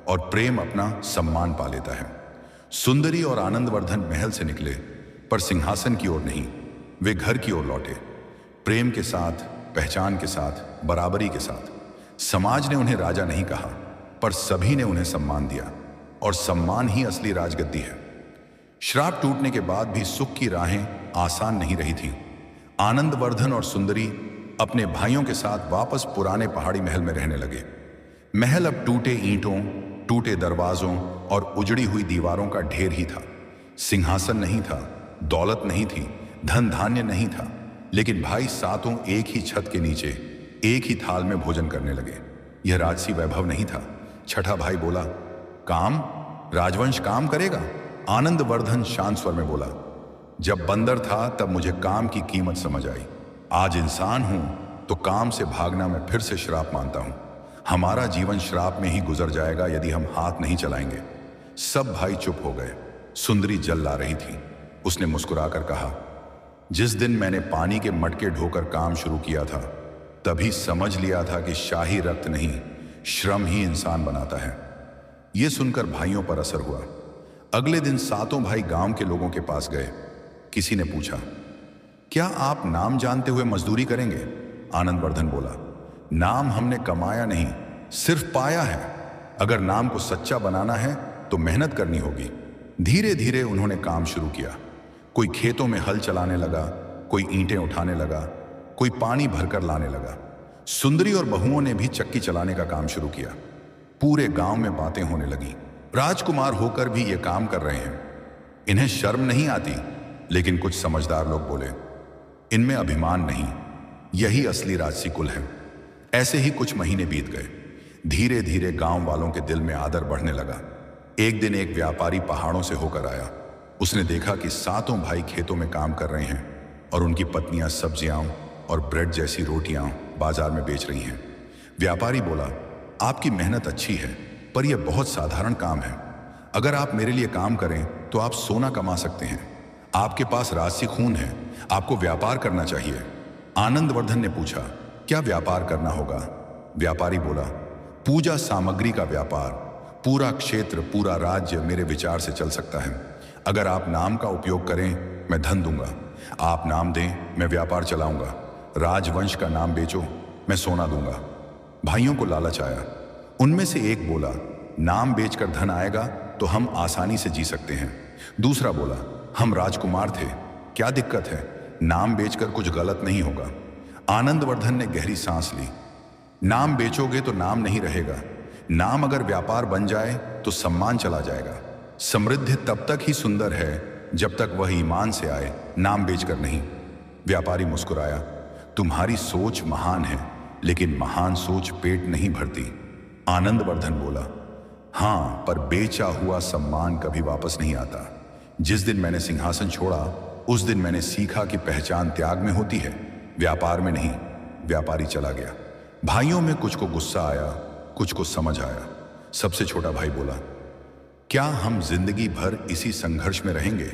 और प्रेम अपना सम्मान पा लेता है। सुंदरी और आनंदवर्धन महल से निकले, पर सिंहासन की ओर नहीं, वे घर की ओर लौटे। प्रेम के साथ, पहचान के साथ, बराबरी के साथ। समाज ने उन्हें राजा नहीं कहा, पर सभी ने उन्हें सम्मान दिया, और सम्मान ही असली राजगद्दी है। श्राप टूटने के बाद भी सुख की राहें आसान नहीं रही थीं। आनंदवर्धन और सुंदरी अपने भाइयों के साथ वापस पुराने पहाड़ी महल में रहने लगे। महल अब टूटे ईंटों, टूटे दरवाजों और उजड़ी हुई दीवारों का ढेर ही था। सिंहासन नहीं था, दौलत नहीं थी, धन धान्य नहीं था, लेकिन भाई सातों एक ही छत के नीचे एक ही थाल में भोजन करने लगे। यह राजसी वैभव नहीं था। छठा भाई बोला, काम? राजवंश काम करेगा? आनंदवर्धन शांत स्वर में बोला, जब बंदर था तब मुझे काम की कीमत समझ आई। आज इंसान हूं तो काम से भागना मैं फिर से श्राप मानता हूं। हमारा जीवन श्राप में ही गुजर जाएगा यदि हम हाथ नहीं चलाएंगे। सब भाई चुप हो गए। सुंदरी जल ला रही थी। उसने मुस्कुराकर कहा, जिस दिन मैंने पानी के मटके ढोकर काम शुरू किया था, तभी समझ लिया था कि शाही रक्त नहीं, श्रम ही इंसान बनाता है। यह सुनकर भाइयों पर असर हुआ। अगले दिन सातों भाई गांव के लोगों के पास गए। किसी ने पूछा, क्या आप नाम जानते हुए मजदूरी करेंगे? आनंदवर्धन बोला, नाम हमने कमाया नहीं, सिर्फ पाया है। अगर नाम को सच्चा बनाना है तो मेहनत करनी होगी। धीरे धीरे उन्होंने काम शुरू किया। कोई खेतों में हल चलाने लगा, कोई ईंटें उठाने लगा, कोई पानी भरकर लाने लगा। सुंदरी और बहुओं ने भी चक्की चलाने का काम शुरू किया। पूरे गांव में बातें होने लगी, राजकुमार होकर भी ये काम कर रहे हैं, इन्हें शर्म नहीं आती। लेकिन कुछ समझदार लोग बोले, इनमें अभिमान नहीं, यही असली राजसी कुल है। ऐसे ही कुछ महीने बीत गए। धीरे धीरे गांव वालों के दिल में आदर बढ़ने लगा। एक दिन एक व्यापारी पहाड़ों से होकर आया। उसने देखा कि सातों भाई खेतों में काम कर रहे हैं और उनकी पत्नियां सब्जियां और ब्रेड जैसी रोटियां बाजार में बेच रही हैं। व्यापारी बोला, आपकी मेहनत अच्छी है, पर यह बहुत साधारण काम है। अगर आप मेरे लिए काम करें तो आप सोना कमा सकते हैं। आपके पास राजसी खून है, आपको व्यापार करना चाहिए। आनंदवर्धन ने पूछा, क्या व्यापार करना होगा? व्यापारी बोला, पूजा सामग्री का व्यापार। पूरा क्षेत्र, पूरा राज्य मेरे विचार से चल सकता है। अगर आप नाम का उपयोग करें, मैं धन दूंगा। आप नाम दें, मैं व्यापार चलाऊंगा। राजवंश का नाम बेचो, मैं सोना दूंगा। भाइयों को लालच आया। उनमें से एक बोला, नाम बेचकर धन आएगा तो हम आसानी से जी सकते हैं। दूसरा बोला, हम राजकुमार थे, क्या दिक्कत है, नाम बेचकर कुछ गलत नहीं होगा। आनंदवर्धन ने गहरी सांस ली। नाम बेचोगे तो नाम नहीं रहेगा। नाम अगर व्यापार बन जाए तो सम्मान चला जाएगा। समृद्धि तब तक ही सुंदर है जब तक वह ईमान से आए, नाम बेचकर नहीं। व्यापारी मुस्कुराया, तुम्हारी सोच महान है, लेकिन महान सोच पेट नहीं भरती। आनंदवर्धन बोला, हां, पर बेचा हुआ सम्मान कभी वापस नहीं आता। जिस दिन मैंने सिंहासन छोड़ा, उस दिन मैंने सीखा कि पहचान त्याग में होती है, व्यापार में नहीं। व्यापारी चला गया। भाइयों में कुछ को गुस्सा आया, कुछ को समझ आया। सबसे छोटा भाई बोला, क्या हम जिंदगी भर इसी संघर्ष में रहेंगे,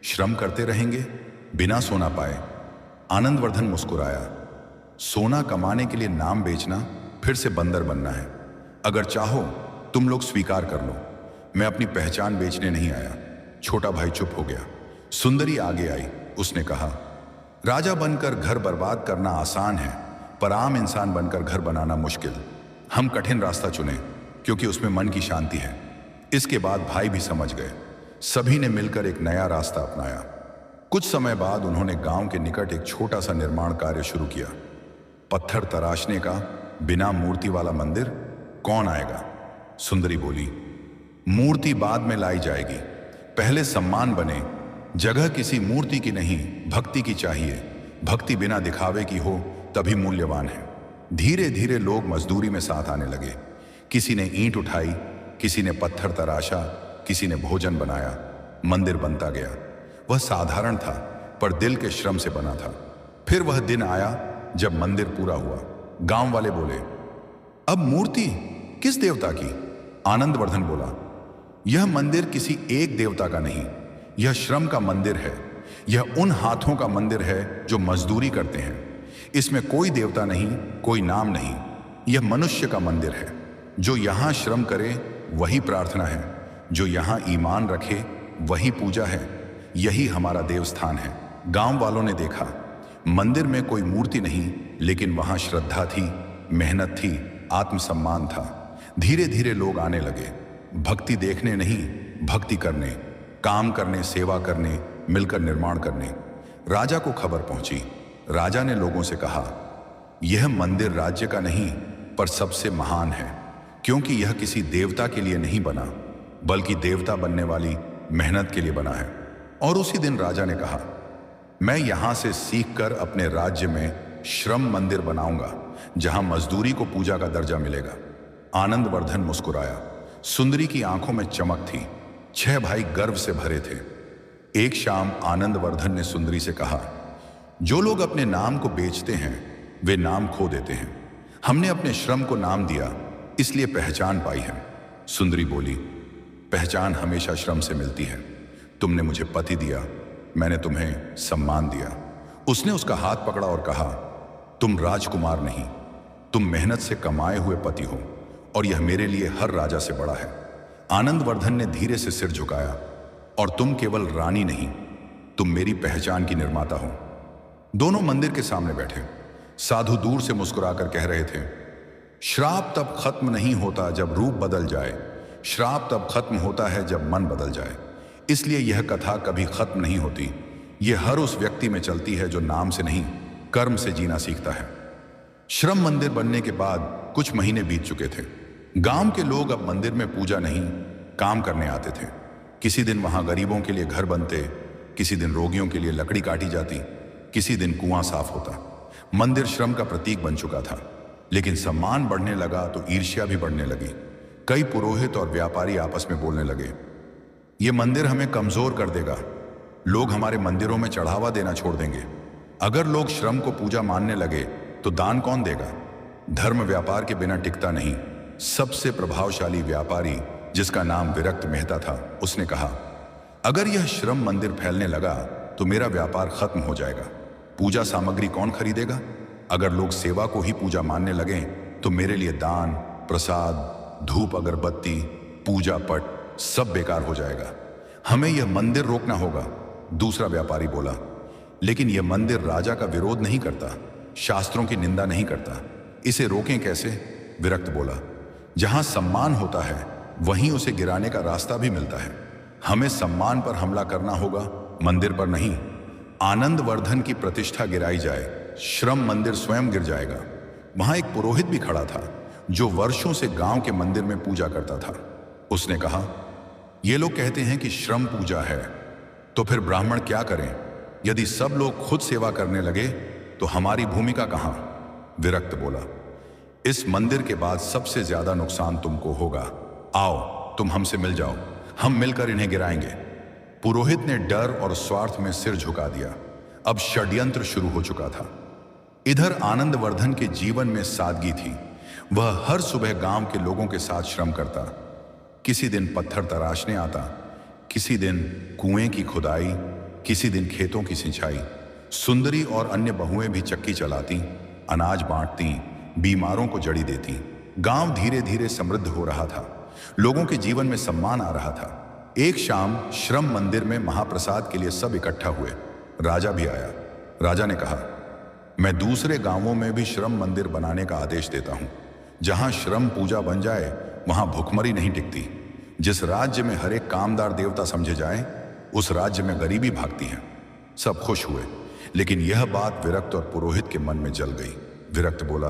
श्रम करते रहेंगे, बिना सोना पाए? आनंदवर्धन मुस्कुराया, सोना कमाने के लिए नाम बेचना फिर से बंदर बनना है। अगर चाहो तुम लोग स्वीकार कर लो, मैं अपनी पहचान बेचने नहीं आया। छोटा भाई चुप हो गया। सुंदरी आगे आई। उसने कहा, राजा बनकर घर बर्बाद करना आसान है, पर आम इंसान बनकर घर बनाना मुश्किल। हम कठिन रास्ता चुने क्योंकि उसमें मन की शांति है। इसके बाद भाई भी समझ गए। सभी ने मिलकर एक नया रास्ता अपनाया। कुछ समय बाद उन्होंने गांव के निकट एक छोटा सा निर्माण कार्य शुरू किया। पत्थर तराशने का, बिना मूर्ति वाला मंदिर, कौन आएगा? सुंदरी बोली, मूर्ति बाद में लाई जाएगी, पहले सम्मान बने। जगह किसी मूर्ति की नहीं, भक्ति की चाहिए। भक्ति बिना दिखावे की हो तभी मूल्यवान है। धीरे धीरे लोग मजदूरी में साथ आने लगे। किसी ने ईंट उठाई, किसी ने पत्थर तराशा, किसी ने भोजन बनाया। मंदिर बनता गया। वह साधारण था पर दिल के श्रम से बना था। फिर वह दिन आया जब मंदिर पूरा हुआ। गांव वाले बोले, अब मूर्ति किस देवता की? आनंदवर्धन बोला, यह मंदिर किसी एक देवता का नहीं, यह श्रम का मंदिर है। यह उन हाथों का मंदिर है जो मजदूरी करते हैं। इसमें कोई देवता नहीं, कोई नाम नहीं। यह मनुष्य का मंदिर है। जो यहां श्रम करे वही प्रार्थना है, जो यहां ईमान रखे वही पूजा है। यही हमारा देवस्थान है। गांव वालों ने देखा, मंदिर में कोई मूर्ति नहीं, लेकिन वहां श्रद्धा थी, मेहनत थी, आत्मसम्मान था। धीरे धीरे लोग आने लगे, भक्ति देखने नहीं, भक्ति करने, काम करने, सेवा करने, मिलकर निर्माण करने। राजा को खबर पहुंची। राजा ने लोगों से कहा, यह मंदिर राज्य का नहीं पर सबसे महान है, क्योंकि यह किसी देवता के लिए नहीं बना, बल्कि देवता बनने वाली मेहनत के लिए बना है। और उसी दिन राजा ने कहा, मैं यहां से सीखकर अपने राज्य में श्रम मंदिर बनाऊंगा, जहां मजदूरी को पूजा का दर्जा मिलेगा। आनंदवर्धन मुस्कुराया। सुंदरी की आंखों में चमक थी। 6 भाई गर्व से भरे थे। एक शाम आनंदवर्धन ने सुंदरी से कहा, जो लोग अपने नाम को बेचते हैं वे नाम खो देते हैं। हमने अपने श्रम को नाम दिया, इसलिए पहचान पाई है। सुंदरी बोली, पहचान हमेशा श्रम से मिलती है। तुमने मुझे पति दिया, मैंने तुम्हें सम्मान दिया। उसने उसका हाथ पकड़ा और कहा, तुम राजकुमार नहीं, तुम मेहनत से कमाए हुए पति हो, और यह मेरे लिए हर राजा से बड़ा है। आनंदवर्धन ने धीरे से सिर झुकाया, और तुम केवल रानी नहीं, तुम मेरी पहचान की निर्माता हो। दोनों मंदिर के सामने बैठे। साधु दूर से मुस्कुराकर कह रहे थे, श्राप तब खत्म नहीं होता जब रूप बदल जाए, श्राप तब खत्म होता है जब मन बदल जाए। इसलिए यह कथा कभी खत्म नहीं होती। यह हर उस व्यक्ति में चलती है जो नाम से नहीं, कर्म से जीना सीखता है। श्रम मंदिर बनने के बाद कुछ महीने बीत चुके थे। गांव के लोग अब मंदिर में पूजा नहीं, काम करने आते थे। किसी दिन वहां गरीबों के लिए घर बनते, किसी दिन रोगियों के लिए लकड़ी काटी जाती, किसी दिन कुआं साफ होता। मंदिर श्रम का प्रतीक बन चुका था। लेकिन सम्मान बढ़ने लगा तो ईर्ष्या भी बढ़ने लगी। कई पुरोहित और व्यापारी आपस में बोलने लगे, ये मंदिर हमें कमजोर कर देगा, लोग हमारे मंदिरों में चढ़ावा देना छोड़ देंगे। अगर लोग श्रम को पूजा मानने लगे तो दान कौन देगा? धर्म व्यापार के बिना टिकता नहीं। सबसे प्रभावशाली व्यापारी, जिसका नाम विरक्त मेहता था, उसने कहा, अगर यह श्रम मंदिर फैलने लगा तो मेरा व्यापार खत्म हो जाएगा। पूजा सामग्री कौन खरीदेगा? अगर लोग सेवा को ही पूजा मानने लगें तो मेरे लिए दान, प्रसाद, धूप, अगरबत्ती, पूजा पट सब बेकार हो जाएगा। हमें यह मंदिर रोकना होगा। दूसरा व्यापारी बोला, लेकिन यह मंदिर राजा का विरोध नहीं करता, शास्त्रों की निंदा नहीं करता, इसे रोकें कैसे? विरक्त बोला, जहां सम्मान होता है वहीं उसे गिराने का रास्ता भी मिलता है। हमें सम्मान पर हमला करना होगा, मंदिर पर नहीं। आनंदवर्धन की प्रतिष्ठा गिराई जाए, श्रम मंदिर स्वयं गिर जाएगा। वहां एक पुरोहित भी खड़ा था जो वर्षों से गांव के मंदिर में पूजा करता था। उसने कहा, ये लोग कहते हैं कि श्रम पूजा है, तो फिर ब्राह्मण क्या करें? यदि सब लोग खुद सेवा करने लगे तो हमारी भूमिका कहां? विरक्त बोला, इस मंदिर के बाद सबसे ज्यादा नुकसान तुमको होगा। आओ, तुम हमसे मिल जाओ, हम मिलकर इन्हें गिराएंगे। पुरोहित ने डर और स्वार्थ में सिर झुका दिया। अब षड्यंत्र शुरू हो चुका था। इधर आनंदवर्धन के जीवन में सादगी थी। वह हर सुबह गांव के लोगों के साथ श्रम करता। किसी दिन पत्थर तराशने आता, किसी दिन कुएं की खुदाई, किसी दिन खेतों की सिंचाई। सुंदरी और अन्य बहुएं भी चक्की चलाती, अनाज बांटती, बीमारों को जड़ी देती। गांव धीरे धीरे समृद्ध हो रहा था। लोगों के जीवन में सम्मान आ रहा था। एक शाम श्रम मंदिर में महाप्रसाद के लिए सब इकट्ठा हुए। राजा भी आया। राजा ने कहा, मैं दूसरे गांवों में भी श्रम मंदिर बनाने का आदेश देता हूं। जहां श्रम पूजा बन जाए वहां भुखमरी नहीं टिकती। जिस राज्य में हर एक कामदार देवता समझे जाए, उस राज्य में गरीबी भागती है। सब खुश हुए, लेकिन यह बात विरक्त और पुरोहित के मन में जल गई। विरक्त बोला,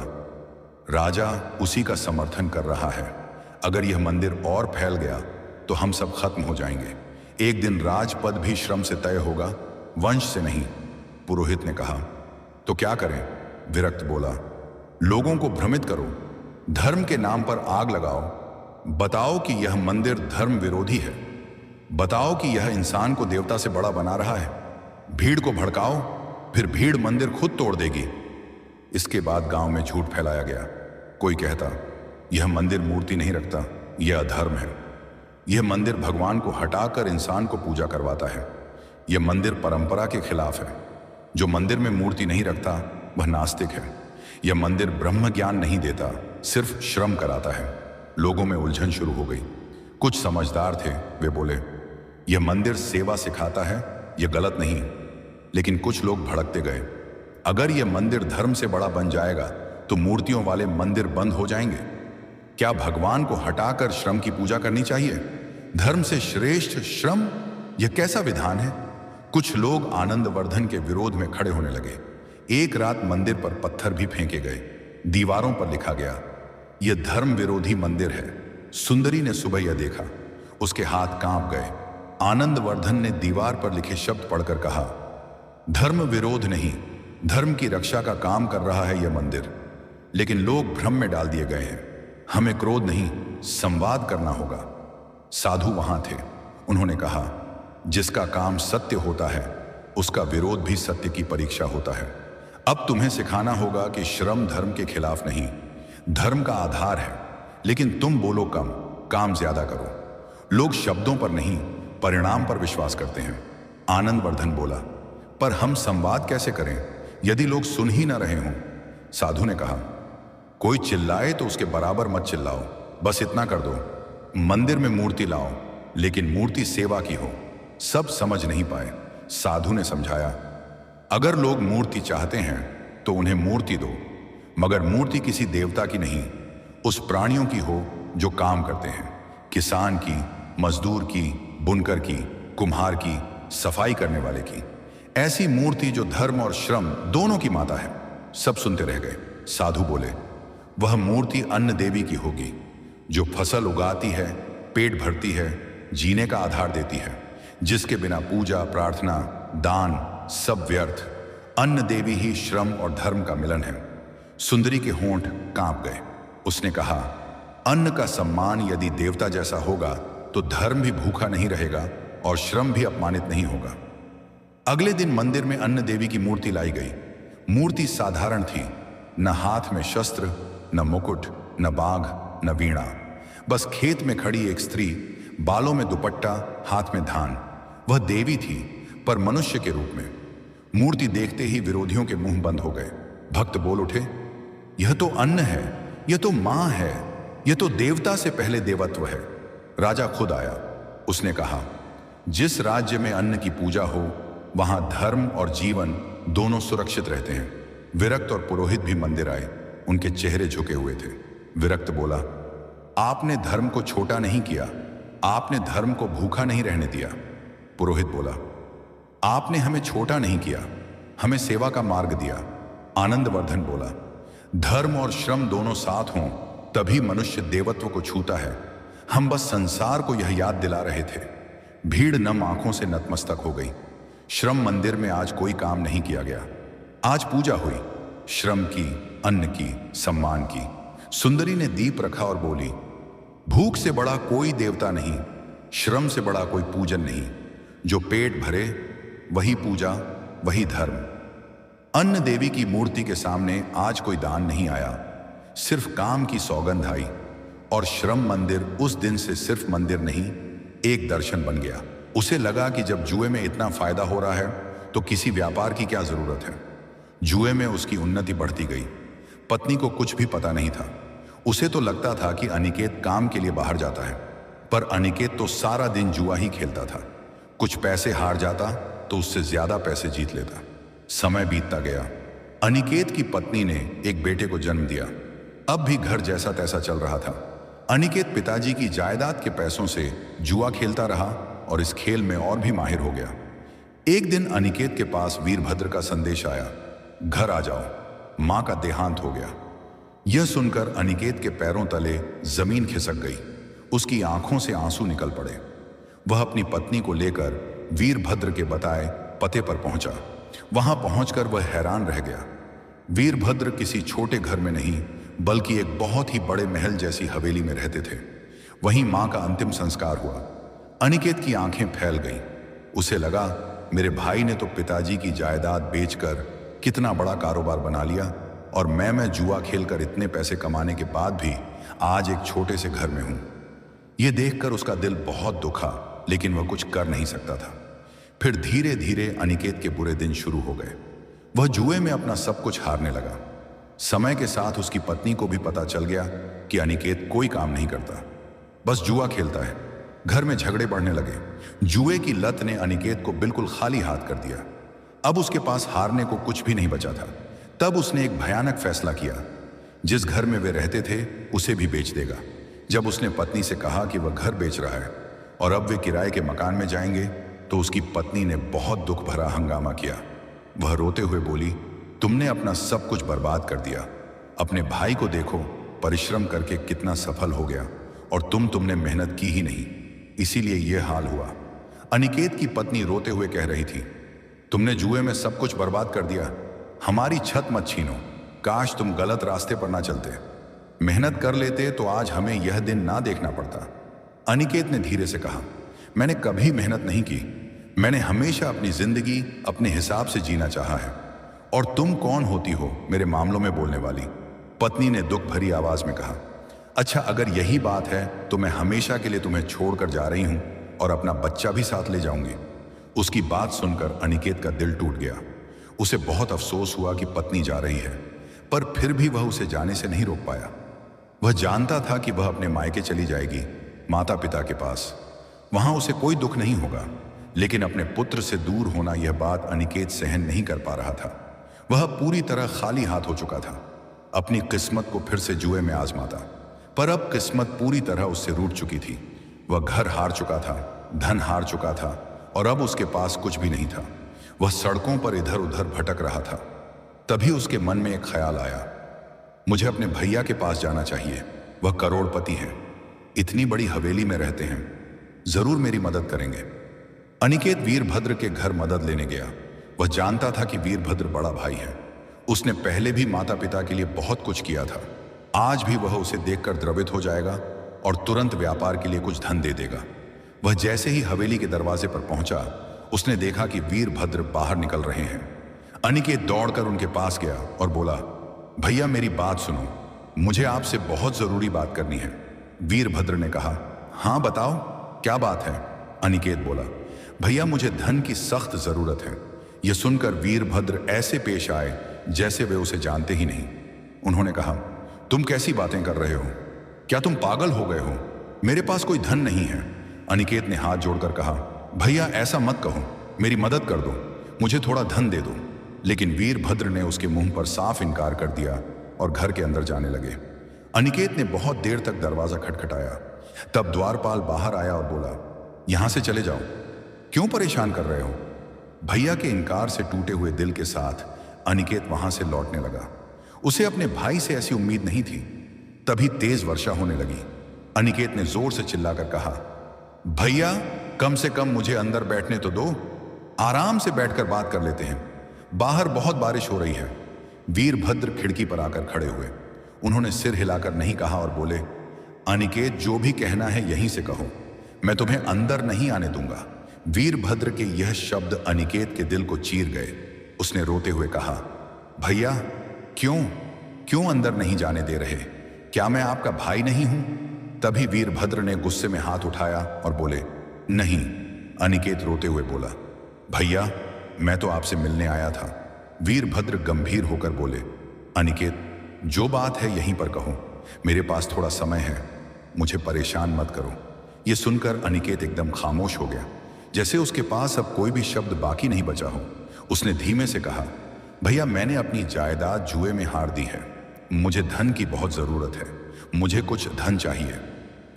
राजा उसी का समर्थन कर रहा है। अगर यह मंदिर और फैल गया तो हम सब खत्म हो जाएंगे। एक दिन राजपद भी श्रम से तय होगा, वंश से नहीं। पुरोहित ने कहा, तो क्या करें? विरक्त बोला, लोगों को भ्रमित करो, धर्म के नाम पर आग लगाओ, बताओ कि यह मंदिर धर्म विरोधी है, बताओ कि यह इंसान को देवता से बड़ा बना रहा है। भीड़ को भड़काओ, फिर भीड़ मंदिर खुद तोड़ देगी। इसके बाद गांव में झूठ फैलाया गया। कोई कहता, यह मंदिर मूर्ति नहीं रखता, यह अधर्म है। यह मंदिर भगवान को हटाकर इंसान को पूजा करवाता है। यह मंदिर परंपरा के खिलाफ है। जो मंदिर में मूर्ति नहीं रखता वह नास्तिक है। यह मंदिर ब्रह्म ज्ञान नहीं देता, सिर्फ श्रम कराता है। लोगों में उलझन शुरू हो गई। कुछ समझदार थे, वे बोले, यह मंदिर सेवा सिखाता है, यह गलत नहीं। लेकिन कुछ लोग भड़कते गए, अगर यह मंदिर धर्म से बड़ा बन जाएगा तो मूर्तियों वाले मंदिर बंद हो जाएंगे। क्या भगवान को हटाकर श्रम की पूजा करनी चाहिए? धर्म से श्रेष्ठ श्रम, यह कैसा विधान है? कुछ लोग आनंदवर्धन के विरोध में खड़े होने लगे। एक रात मंदिर पर पत्थर भी फेंके गए। दीवारों पर लिखा गया, यह धर्म विरोधी मंदिर है। सुंदरी ने सुबह यह देखा, उसके हाथ कांप गए। आनंदवर्धन ने दीवार पर लिखे शब्द पढ़कर कहा, धर्म विरोध नहीं, धर्म की रक्षा का काम कर रहा है यह मंदिर। लेकिन लोग भ्रम में डाल दिए गए हैं। हमें क्रोध नहीं, संवाद करना होगा। साधु वहां थे। उन्होंने कहा, जिसका काम सत्य होता है उसका विरोध भी सत्य की परीक्षा होता है। अब तुम्हें सिखाना होगा कि श्रम धर्म के खिलाफ नहीं, धर्म का आधार है। लेकिन तुम बोलो कम, काम ज्यादा करो। लोग शब्दों पर नहीं, परिणाम पर विश्वास करते हैं। आनंदवर्धन बोला, पर हम संवाद कैसे करें यदि लोग सुन ही ना रहे हों? साधु ने कहा, कोई चिल्लाए तो उसके बराबर मत चिल्लाओ, बस इतना कर दो, मंदिर में मूर्ति लाओ, लेकिन मूर्ति सेवा की हो। सब समझ नहीं पाए। साधु ने समझाया, अगर लोग मूर्ति चाहते हैं तो उन्हें मूर्ति दो, मगर मूर्ति किसी देवता की नहीं, उस प्राणियों की हो जो काम करते हैं। किसान की, मजदूर की, बुनकर की, कुम्हार की, सफाई करने वाले की। ऐसी मूर्ति जो धर्म और श्रम दोनों की माता है। सब सुनते रह गए। साधु बोले, वह मूर्ति अन्न देवी की होगी, जो फसल उगाती है, पेट भरती है, जीने का आधार देती है, जिसके बिना पूजा, प्रार्थना, दान सब व्यर्थ। अन्न देवी ही श्रम और धर्म का मिलन है। सुंदरी के होंठ कांप गए। उसने कहा, अन्न का सम्मान यदि देवता जैसा होगा तो धर्म भी भूखा नहीं रहेगा और श्रम भी अपमानित नहीं होगा। अगले दिन मंदिर में अन्न देवी की मूर्ति लाई गई। मूर्ति साधारण थी, न हाथ में शस्त्र, न मुकुट, न बाघ, न वीणा। बस खेत में खड़ी एक स्त्री, बालों में दुपट्टा, हाथ में धान। वह देवी थी, पर मनुष्य के रूप में। मूर्ति देखते ही विरोधियों के मुंह बंद हो गए। भक्त बोल उठे, यह तो अन्न है, यह तो मां है, यह तो देवता से पहले देवत्व है। राजा खुद आया। उसने कहा, जिस राज्य में अन्न की पूजा हो वहां धर्म और जीवन दोनों सुरक्षित रहते हैं। विरक्त और पुरोहित भी मंदिर आए। उनके चेहरे झुके हुए थे। विरक्त बोला, आपने धर्म को छोटा नहीं किया, आपने धर्म को भूखा नहीं रहने दिया। पुरोहित बोला, आपने हमें छोटा नहीं किया, हमें सेवा का मार्ग दिया। आनंदवर्धन बोला, धर्म और श्रम दोनों साथ हों तभी मनुष्य देवत्व को छूता है। हम बस संसार को यह याद दिला रहे थे। भीड़ नम आंखों से नतमस्तक हो गई। श्रम मंदिर में आज कोई काम नहीं किया गया। आज पूजा हुई, श्रम की, अन्न की, सम्मान की। सुंदरी ने दीप रखा और बोली, भूख से बड़ा कोई देवता नहीं, श्रम से बड़ा कोई पूजन नहीं। जो पेट भरे वही पूजा, वही धर्म। अन्न देवी की मूर्ति के सामने आज कोई दान नहीं आया, सिर्फ काम की सौगंध आई। और श्रम मंदिर उस दिन से सिर्फ मंदिर नहीं, एक दर्शन बन गया। उसे लगा कि जब जुए में इतना फायदा हो रहा है तो किसी व्यापार की क्या जरूरत है। जुए में उसकी उन्नति बढ़ती गई। पत्नी को कुछ भी पता नहीं था। उसे तो लगता था कि अनिकेत काम के लिए बाहर जाता है, पर अनिकेत तो सारा दिन जुआ ही खेलता था। कुछ पैसे हार जाता तो उससे ज्यादा पैसे जीत लेता। समय बीतता गया। अनिकेत की पत्नी ने एक बेटे को जन्म दिया। अब भी घर जैसा तैसा चल रहा था। अनिकेत पिताजी की जायदाद के पैसों से जुआ खेलता रहा और इस खेल में और भी माहिर हो गया। एक दिन अनिकेत के पास वीरभद्र का संदेश आया, घर आ जाओ, मां का देहांत हो गया। यह सुनकर अनिकेत के पैरों तले जमीन खिसक गई। उसकी आंखों से आंसू निकल पड़े। वह अपनी पत्नी को लेकर वीरभद्र के बताए पते पर पहुंचा। वहां पहुंचकर वह हैरान रह गया। वीरभद्र किसी छोटे घर में नहीं बल्कि एक बहुत ही बड़े महल जैसी हवेली में रहते थे। वहीं मां का अंतिम संस्कार हुआ। अनिकेत की आंखें फैल गईं। उसे लगा मेरे भाई ने तो पिताजी की जायदाद बेचकर कितना बड़ा कारोबार बना लिया और मैं जुआ खेलकर इतने पैसे कमाने के बाद भी आज एक छोटे से घर में हूं। यह देखकर उसका दिल बहुत दुखा, लेकिन वह कुछ कर नहीं सकता था। फिर धीरे धीरे अनिकेत के बुरे दिन शुरू हो गए। वह जुए में अपना सब कुछ हारने लगा। समय के साथ उसकी पत्नी को भी पता चल गया कि अनिकेत कोई काम नहीं करता, बस जुआ खेलता है। घर में झगड़े बढ़ने लगे। जुए की लत ने अनिकेत को बिल्कुल खाली हाथ कर दिया। अब उसके पास हारने को कुछ भी नहीं बचा था। तब उसने एक भयानक फैसला किया। जिस घर में वे रहते थे उसे भी बेच देगा। जब उसने पत्नी से कहा कि वह घर बेच रहा है और अब वे किराए के मकान में जाएंगे, तो उसकी पत्नी ने बहुत दुख भरा हंगामा किया। वह रोते हुए बोली, तुमने अपना सब कुछ बर्बाद कर दिया। अपने भाई को देखो, परिश्रम करके कितना सफल हो गया और तुमने मेहनत की ही नहीं, इसीलिए यह हाल हुआ। अनिकेत की पत्नी रोते हुए कह रही थी, तुमने जुए में सब कुछ बर्बाद कर दिया। हमारी छत मत छीनो। काश तुम गलत रास्ते पर ना चलते, मेहनत कर लेते तो आज हमें यह दिन ना देखना पड़ता। अनिकेत ने धीरे से कहा, मैंने कभी मेहनत नहीं की। मैंने हमेशा अपनी जिंदगी अपने हिसाब से जीना चाहा है। और तुम कौन होती हो मेरे मामलों में बोलने वाली? पत्नी ने दुख भरी आवाज में कहा, अच्छा अगर यही बात है तो मैं हमेशा के लिए तुम्हें छोड़कर जा रही हूं और अपना बच्चा भी साथ ले जाऊंगी। उसकी बात सुनकर अनिकेत का दिल टूट गया। उसे बहुत अफसोस हुआ कि पत्नी जा रही है, पर फिर भी वह उसे जाने से नहीं रोक पाया। वह जानता था कि वह अपने मायके चली जाएगी, माता पिता के पास। वहां उसे कोई दुख नहीं होगा, लेकिन अपने पुत्र से दूर होना, यह बात अनिकेत सहन नहीं कर पा रहा था। वह पूरी तरह खाली हाथ हो चुका था। अपनी किस्मत को फिर से जुए में आजमाता, पर अब किस्मत पूरी तरह उससे रूठ चुकी थी। वह घर हार चुका था, धन हार चुका था और अब उसके पास कुछ भी नहीं था। वह सड़कों पर इधर उधर भटक रहा था। तभी उसके मन में एक ख्याल आया, मुझे अपने भैया के पास जाना चाहिए। वह करोड़पति है, इतनी बड़ी हवेली में रहते हैं, जरूर मेरी मदद करेंगे। अनिकेत वीरभद्र के घर मदद लेने गया। वह जानता था कि वीरभद्र बड़ा भाई है। उसने पहले भी माता पिता के लिए बहुत कुछ किया था। आज भी वह उसे देखकर द्रवित हो जाएगा और तुरंत व्यापार के लिए कुछ धन दे देगा। वह जैसे ही हवेली के दरवाजे पर पहुंचा, उसने देखा कि वीरभद्र बाहर निकल रहे हैं। अनिकेत दौड़कर उनके पास गया और बोला, भैया मेरी बात सुनो, मुझे आपसे बहुत जरूरी बात करनी है। वीरभद्र ने कहा, हाँ बताओ, क्या बात है? अनिकेत बोला, भैया मुझे धन की सख्त जरूरत है। यह सुनकर वीरभद्र ऐसे पेश आए जैसे वे उसे जानते ही नहीं। उन्होंने कहा, तुम कैसी बातें कर रहे हो? क्या तुम पागल हो गए हो? मेरे पास कोई धन नहीं है। अनिकेत ने हाथ जोड़कर कहा, भैया ऐसा मत कहो, मेरी मदद कर दो, मुझे थोड़ा धन दे दो। लेकिन वीरभद्र ने उसके मुंह पर साफ इनकार कर दिया और घर के अंदर जाने लगे। अनिकेत ने बहुत देर तक दरवाजा खटखटाया। तब द्वारपाल बाहर आया और बोला, यहां से चले जाओ, क्यों परेशान कर रहे हो? भैया के इनकार से टूटे हुए दिल के साथ अनिकेत वहां से लौटने लगा। उसे अपने भाई से ऐसी उम्मीद नहीं थी। तभी तेज वर्षा होने लगी। अनिकेत ने जोर से चिल्लाकर कहा, भैया कम से कम मुझे अंदर बैठने तो दो, आराम से बैठकर बात कर लेते हैं, बाहर बहुत बारिश हो रही है। वीरभद्र खिड़की पर आकर खड़े हुए। उन्होंने सिर हिलाकर नहीं कहा और बोले, अनिकेत जो भी कहना है यहीं से कहो, मैं तुम्हें अंदर नहीं आने दूंगा। वीरभद्र के यह शब्द अनिकेत के दिल को चीर गए। उसने रोते हुए कहा, भैया क्यों अंदर नहीं जाने दे रहे? क्या मैं आपका भाई नहीं हूं? तभी वीरभद्र ने गुस्से में हाथ उठाया और बोले, नहीं। अनिकेत रोते हुए बोला, भैया मैं तो आपसे मिलने आया था। वीरभद्र गंभीर होकर बोले, अनिकेत जो बात है यहीं पर कहो, मेरे पास थोड़ा समय है, मुझे परेशान मत करो। यह सुनकर अनिकेत एकदम खामोश हो गया, जैसे उसके पास अब कोई भी शब्द बाकी नहीं बचा हो। उसने धीमे से कहा, भैया मैंने अपनी जायदाद जुए में हार दी है, मुझे धन की बहुत जरूरत है, मुझे कुछ धन चाहिए।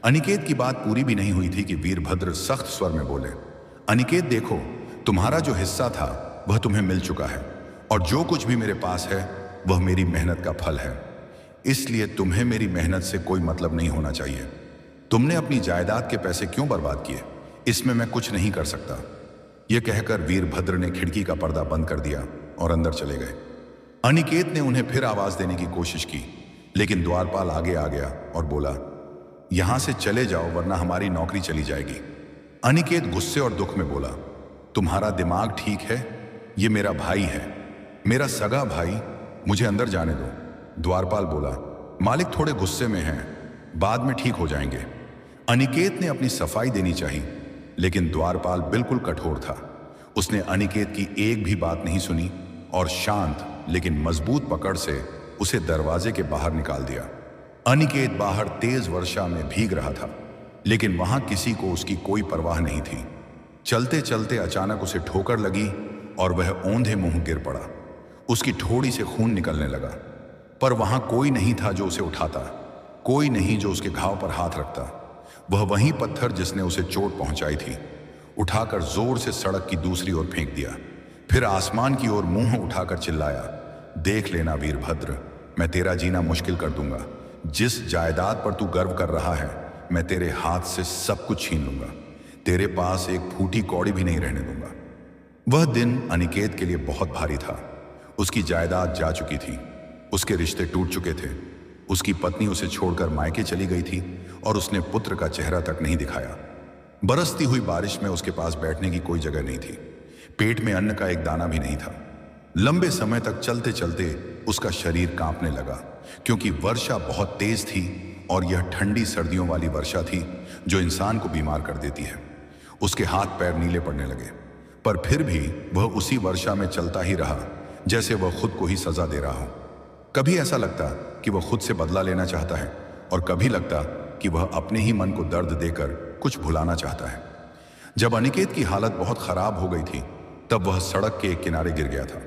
अनिकेत की बात पूरी भी नहीं हुई थी कि वीरभद्र सख्त स्वर में बोले, अनिकेत देखो, तुम्हारा जो हिस्सा था वह तुम्हें मिल चुका है और जो कुछ भी मेरे पास है वह मेरी मेहनत का फल है। इसलिए तुम्हें मेरी मेहनत से कोई मतलब नहीं होना चाहिए। तुमने अपनी जायदाद के पैसे क्यों बर्बाद किए, इसमें मैं कुछ नहीं कर सकता। यह कहकर वीरभद्र ने खिड़की का पर्दा बंद कर दिया और अंदर चले गए। अनिकेत ने उन्हें फिर आवाज देने की कोशिश की, लेकिन द्वारपाल आगे आ गया और बोला, यहां से चले जाओ वरना हमारी नौकरी चली जाएगी। अनिकेत गुस्से और दुख में बोला, तुम्हारा दिमाग ठीक है? ये मेरा भाई है, मेरा सगा भाई, मुझे अंदर जाने दो। द्वारपाल बोला, मालिक थोड़े गुस्से में हैं, बाद में ठीक हो जाएंगे। अनिकेत ने अपनी सफाई देनी चाहिए, लेकिन द्वारपाल बिल्कुल कठोर था। उसने अनिकेत की एक भी बात नहीं सुनी और शांत लेकिन मजबूत पकड़ से उसे दरवाजे के बाहर निकाल दिया। अनिकेत बाहर तेज वर्षा में भीग रहा था, लेकिन वहां किसी को उसकी कोई परवाह नहीं थी। चलते चलते अचानक उसे ठोकर लगी और वह औंधे मुंह गिर पड़ा। उसकी ठोड़ी से खून निकलने लगा, पर वहां कोई नहीं था जो उसे उठाता, कोई नहीं जो उसके घाव पर हाथ रखता। वह वही पत्थर जिसने उसे चोट पहुंचाई थी उठाकर जोर से सड़क की दूसरी ओर फेंक दिया। फिर आसमान की ओर मुंह उठाकर चिल्लाया, देख लेना वीरभद्र, मैं तेरा जीना मुश्किल कर दूंगा। जिस जायदाद पर तू गर्व कर रहा है, मैं तेरे हाथ से सब कुछ छीन लूंगा। तेरे पास एक फूटी कौड़ी भी नहीं रहने दूंगा। वह दिन अनिकेत के लिए बहुत भारी था। उसकी जायदाद जा चुकी थी, उसके रिश्ते टूट चुके थे, उसकी पत्नी उसे छोड़कर मायके चली गई थी और उसने पुत्र का चेहरा तक नहीं दिखाया। बरसती हुई बारिश में उसके पास बैठने की कोई जगह नहीं थी, पेट में अन्न का एक दाना भी नहीं था। लंबे समय तक चलते चलते उसका शरीर कांपने लगा, क्योंकि वर्षा बहुत तेज थी और यह ठंडी सर्दियों वाली वर्षा थी जो इंसान को बीमार कर देती है। उसके हाथ पैर नीले पड़ने लगे, पर फिर भी वह उसी वर्षा में चलता ही रहा, जैसे वह खुद को ही सजा दे रहा हो। कभी ऐसा लगता कि वह खुद से बदला लेना चाहता है और कभी लगता कि वह अपने ही मन को दर्द देकर कुछ भुलाना चाहता है। जब अनिकेत की हालत बहुत खराब हो गई थी, तब वह सड़क के एक किनारे गिर गया था।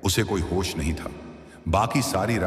उसे कोई होश नहीं था। बाकी सारी